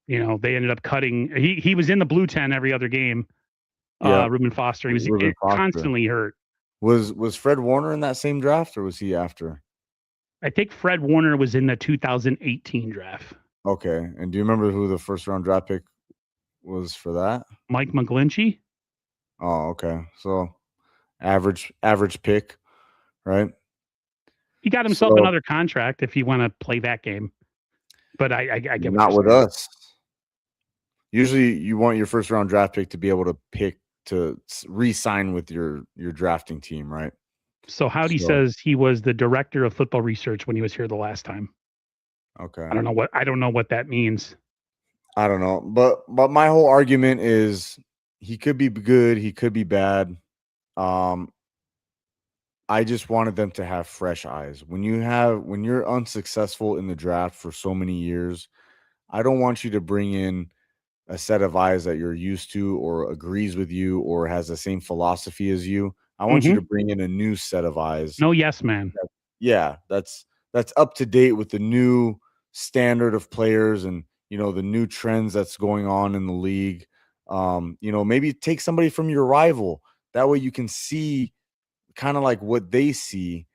Speaker 1: ended up cutting. He was in the blue 10 every other game. Reuben Foster. He was constantly hurt.
Speaker 2: Was Fred Warner in that same draft, or was he after?
Speaker 1: I think Fred Warner was in the 2018 draft.
Speaker 2: Okay. And do you remember who the first round draft pick was for that?
Speaker 1: Mike McGlinchey.
Speaker 2: Oh, okay. So average pick, right?
Speaker 1: He got himself another contract if you want to play that game. But I get
Speaker 2: not with us. Usually you want your first round draft pick to be able to pick to re-sign with your drafting team, right?
Speaker 1: So Howdy says he was the director of football research when he was here the last time.
Speaker 2: Okay.
Speaker 1: I don't know what that means.
Speaker 2: I don't know. But my whole argument is he could be good, he could be bad. I just wanted them to have fresh eyes. When you're unsuccessful in the draft for so many years, I don't want you to bring in a set of eyes that you're used to or agrees with you or has the same philosophy as you. I want you to bring in a new set of eyes.
Speaker 1: No yes man.
Speaker 2: That's up to date with the new standard of players and the new trends that's going on in the league. Maybe take somebody from your rival. That way you can see kind of like what they see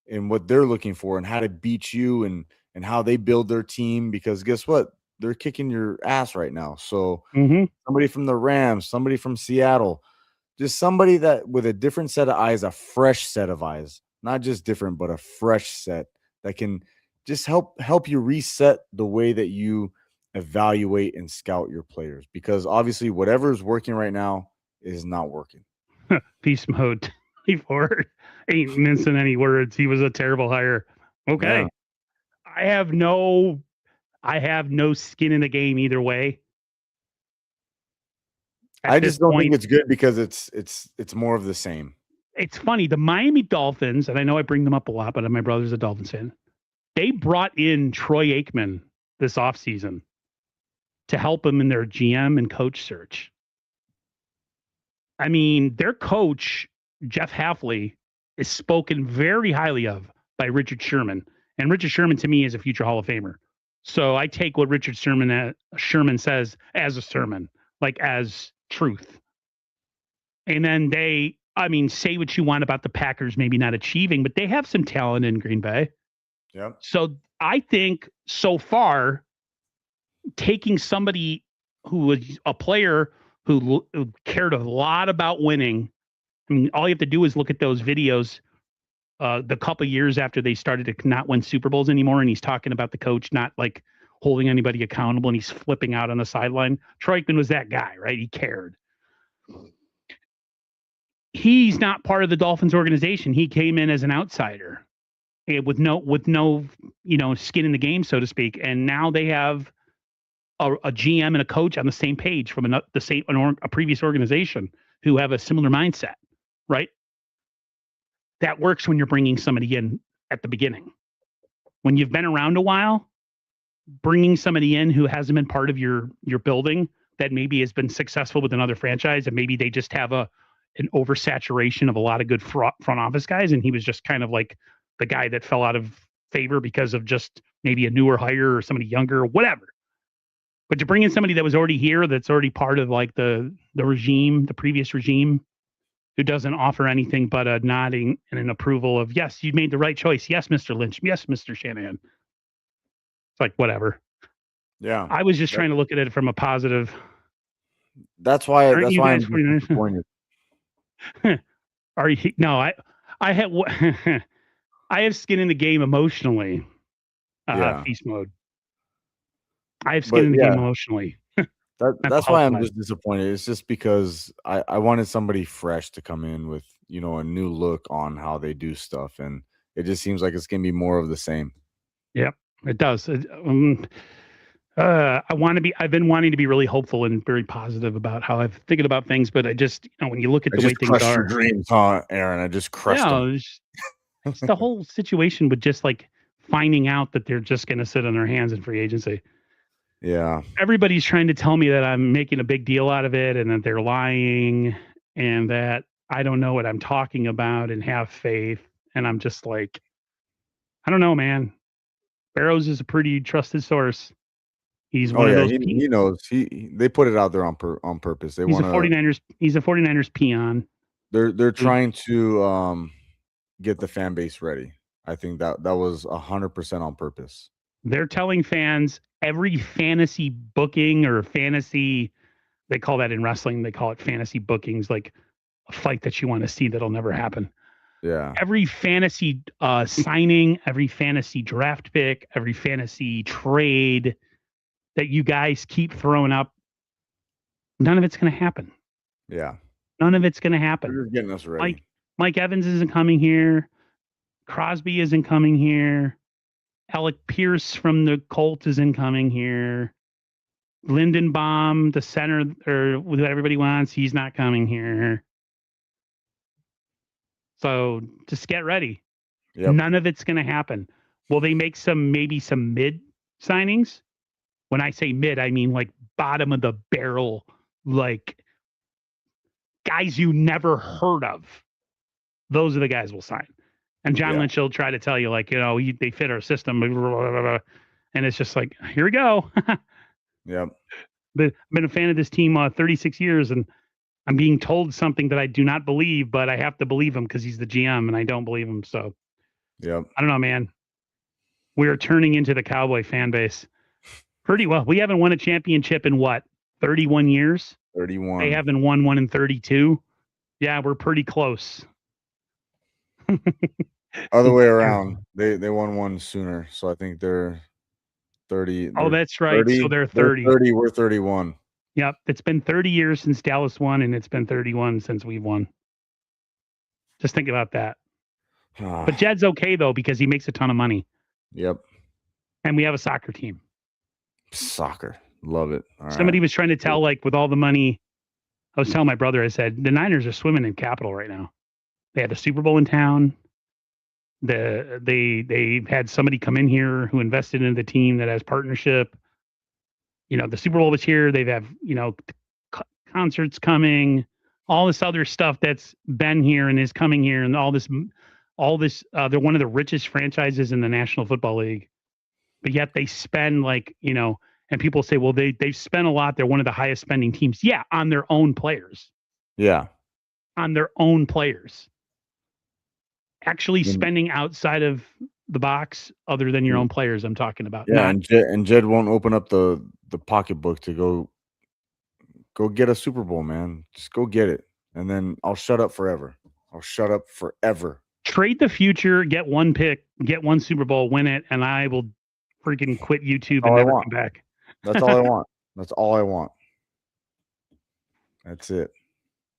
Speaker 2: and what they're looking for and how to beat you and how they build their team, because guess what? They're kicking your ass right now. So somebody from the Rams, somebody from Seattle, just somebody that with a different set of eyes, a fresh set of eyes, not just different, but a fresh set that can just help you reset the way that you evaluate and scout your players, because obviously whatever is working right now is not working.
Speaker 1: Beast mode 24 ain't mincing any words. He was a terrible hire. Okay.
Speaker 2: Yeah.
Speaker 1: I have no skin in the game either way.
Speaker 2: I just don't think it's good because it's more of the same.
Speaker 1: It's funny. The Miami Dolphins, and I know I bring them up a lot, but my brother's a Dolphins fan. They brought in Troy Aikman this offseason to help them in their GM and coach search. I mean, their coach, Jeff Hafley, is spoken very highly of by Richard Sherman. And Richard Sherman, to me, is a future Hall of Famer. So I take what Richard Sherman says as a sermon, like as truth. And then say what you want about the Packers maybe not achieving, but they have some talent in Green Bay.
Speaker 2: Yeah.
Speaker 1: So I think so far, taking somebody who was a player who cared a lot about winning. I mean, all you have to do is look at those videos the couple years after they started to not win Super Bowls anymore, and he's talking about the coach not like holding anybody accountable, and he's flipping out on the sideline. Troy Aikman was that guy, right? He cared. He's not part of the Dolphins organization. He came in as an outsider with no skin in the game, so to speak. And now they have a GM and a coach on the same page from a previous organization who have a similar mindset, right? That works when you're bringing somebody in at the beginning. When you've been around a while, bringing somebody in who hasn't been part of your building that maybe has been successful with another franchise, and maybe they just have an oversaturation of a lot of good front office guys, and he was just kind of like the guy that fell out of favor because of just maybe a newer hire or somebody younger or whatever. But to bring in somebody that was already here, that's already part of like the regime, the previous regime, who doesn't offer anything but a nodding and an approval of, yes, you made the right choice. Yes, Mr. Lynch. Yes, Mr. Shanahan. It's like, whatever.
Speaker 2: Yeah.
Speaker 1: I was just trying to look at it from a positive.
Speaker 2: That's why I'm disappointed.
Speaker 1: Are you? No, I have I have skin in the game emotionally. Feast mode. I have skin in the game emotionally.
Speaker 2: That's why I'm just disappointed. It's just because I wanted somebody fresh to come in with, a new look on how they do stuff. And it just seems like it's going to be more of the same.
Speaker 1: Yep, it does. I've been wanting to be really hopeful and very positive about how I'm thinking about things. But I just, when you look at the way things are.
Speaker 2: Your dreams, huh, Aaron? I just crushed them.
Speaker 1: It's the whole situation with just like finding out that they're just going to sit on their hands in free agency.
Speaker 2: Yeah.
Speaker 1: Everybody's trying to tell me that I'm making a big deal out of it and that they're lying and that I don't know what I'm talking about and have faith. And I'm just like, I don't know, man. Barrows is a pretty trusted source. He's one of those.
Speaker 2: He knows. They put it out there on purpose. He's a
Speaker 1: 49ers peon.
Speaker 2: They're trying to get the fan base ready. I think that was 100% on purpose.
Speaker 1: They're telling fans every fantasy booking or fantasy, they call that in wrestling, they call it fantasy bookings, like a fight that you want to see that'll never happen.
Speaker 2: Yeah.
Speaker 1: Every fantasy signing, every fantasy draft pick, every fantasy trade that you guys keep throwing up, none of it's going to happen.
Speaker 2: Yeah.
Speaker 1: None of it's going to happen.
Speaker 2: You're getting us ready.
Speaker 1: Mike Evans isn't coming here. Crosby isn't coming here. Alec Pierce from the Colts isn't coming here. Lindenbaum, the center, or what everybody wants, he's not coming here. So just get ready.
Speaker 2: Yep.
Speaker 1: None of it's going to happen. Will they make maybe some mid signings? When I say mid, I mean like bottom of the barrel, like guys you never heard of. Those are the guys we'll sign. And John Lynch will try to tell you, like, they fit our system. And it's just like, here we go.
Speaker 2: Yep.
Speaker 1: But I've been a fan of this team 36 years, and I'm being told something that I do not believe, but I have to believe him because he's the GM, and I don't believe him. So,
Speaker 2: yep.
Speaker 1: I don't know, man. We are turning into the Cowboy fan base pretty well. We haven't won a championship in 31 years?
Speaker 2: 31.
Speaker 1: They haven't won one in 32. Yeah, we're pretty close.
Speaker 2: Other way
Speaker 1: Terrible.
Speaker 2: around. They won one sooner, so I think they're 30.
Speaker 1: Oh,
Speaker 2: They're
Speaker 1: that's right. So
Speaker 2: 30.
Speaker 1: they're
Speaker 2: They're
Speaker 1: 30.
Speaker 2: 30. We're 31.
Speaker 1: Yep. It's been 30 years since Dallas won, and it's been 31 since we've won. Just think about that. But Jed's okay, though, because he makes a ton of money.
Speaker 2: Yep.
Speaker 1: And we have a soccer team.
Speaker 2: Soccer. Love it. All
Speaker 1: Somebody
Speaker 2: right.
Speaker 1: was trying to tell, like, with all the money, I was telling my brother, I said, the Niners are swimming in capital right now. They had the Super Bowl in town. They had somebody come in here who invested in the team that has partnership. You know, the Super Bowl was here. They have, you know, concerts coming, all this other stuff that's been here and is coming here, and all this. They're one of the richest franchises in the National Football League, but yet they spend like, you know, and people say, well, they've spent a lot. They're one of the highest spending teams. Yeah, on their own players.
Speaker 2: Yeah.
Speaker 1: On their own players. Actually spending outside of the box other than your own players I'm talking about.
Speaker 2: Yeah, and Jed won't open up the pocketbook to go get a Super Bowl, man. Just go get it. And then I'll shut up forever. I'll shut up forever.
Speaker 1: Trade the future, get one pick, get one Super Bowl, win it, and I will freaking quit YouTube and never come back.
Speaker 2: That's all I want. That's all I want. That's it.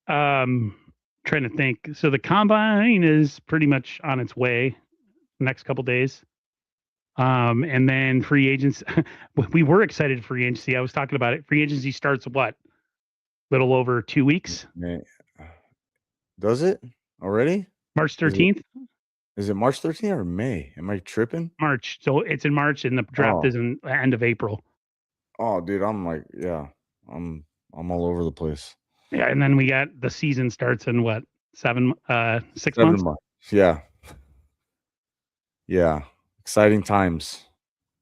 Speaker 1: Trying to think. So the combine is pretty much on its way next couple days. And then free agents. We were excited for free agency. I was talking about it. Free agency starts what? Little over 2 weeks.
Speaker 2: Does it already?
Speaker 1: March 13th.
Speaker 2: Is it March 13th or May? Am I tripping?
Speaker 1: March. So it's in March, and the draft is in the end of April.
Speaker 2: Oh, dude, I'm like, yeah, I'm all over the place.
Speaker 1: Yeah, and then we got the season starts in what, 6 months?
Speaker 2: Yeah. Yeah. Exciting times.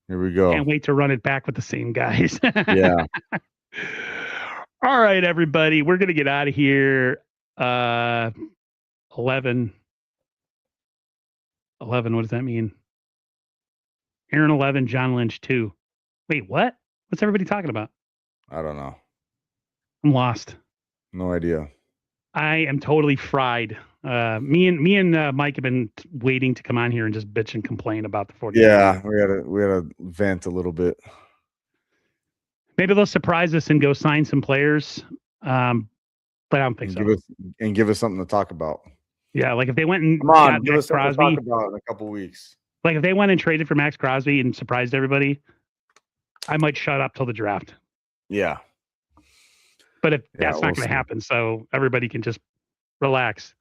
Speaker 2: Here we go.
Speaker 1: Can't wait to run it back with the same guys.
Speaker 2: Yeah.
Speaker 1: All right, everybody. We're gonna get out of here. 11. What does that mean? Aaron 11, John Lynch 2. Wait, what? What's everybody talking about?
Speaker 2: I don't know.
Speaker 1: I'm lost.
Speaker 2: No idea.
Speaker 1: I am totally fried. Me and Mike have been waiting to come on here and just bitch and complain about the 49ers.
Speaker 2: Yeah, we had to vent a little bit.
Speaker 1: Maybe they'll surprise us and go sign some players. But I don't think so.
Speaker 2: Give us something to talk about.
Speaker 1: Yeah, like if they went and
Speaker 2: got Max Crosby, to talk about in a couple weeks.
Speaker 1: Like if they went and traded for Max Crosby and surprised everybody, I might shut up till the draft.
Speaker 2: Yeah.
Speaker 1: But if that's not going to happen, so everybody can just relax.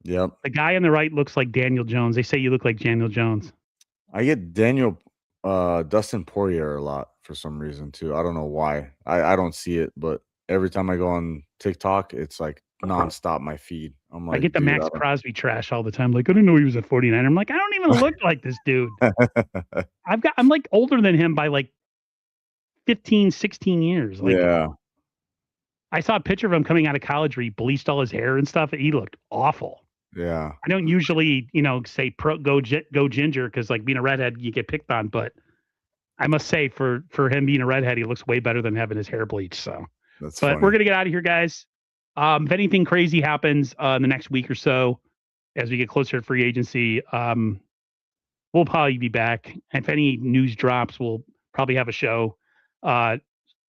Speaker 2: Yep.
Speaker 1: The guy on the right looks like Daniel Jones. They say you look like Daniel Jones.
Speaker 2: I get Dustin Poirier a lot for some reason too. I don't know why. I don't see it, but every time I go on TikTok, it's like nonstop my feed. I'm like,
Speaker 1: I get the Max Crosby trash all the time. Like, I didn't know he was a 49er. I'm like, I don't even look like this dude. I'm like older than him by like 15, 16 years. Like,
Speaker 2: yeah.
Speaker 1: I saw a picture of him coming out of college where he bleached all his hair and stuff. He looked awful.
Speaker 2: Yeah.
Speaker 1: I don't usually, say go ginger because like being a redhead, you get picked on. But I must say for him being a redhead, he looks way better than having his hair bleached. So,
Speaker 2: funny.
Speaker 1: We're going to get out of here, guys. If anything crazy happens in the next week or so, as we get closer to free agency, we'll probably be back. If any news drops, we'll probably have a show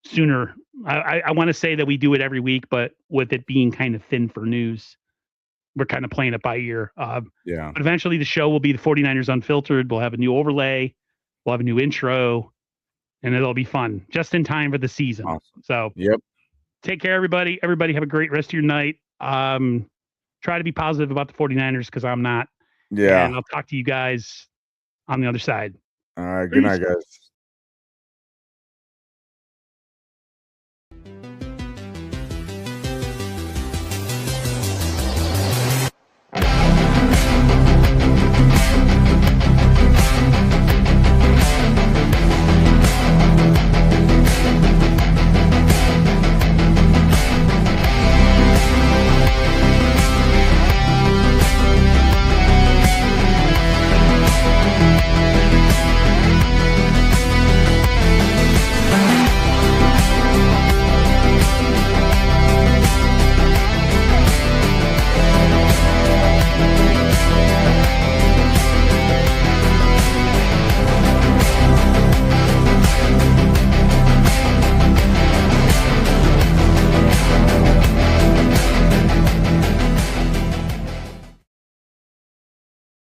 Speaker 1: sooner. I want to say that we do it every week, but with it being kind of thin for news, we're kind of playing it by ear.
Speaker 2: Yeah.
Speaker 1: But eventually the show will be the 49ers Unfiltered. We'll have a new overlay. We'll have a new intro, and it'll be fun just in time for the season.
Speaker 2: Awesome.
Speaker 1: So,
Speaker 2: yep.
Speaker 1: Take care, everybody. Everybody have a great rest of your night. Try to be positive about the 49ers because I'm not.
Speaker 2: Yeah.
Speaker 1: And I'll talk to you guys on the other side.
Speaker 2: All right. Good night, guys.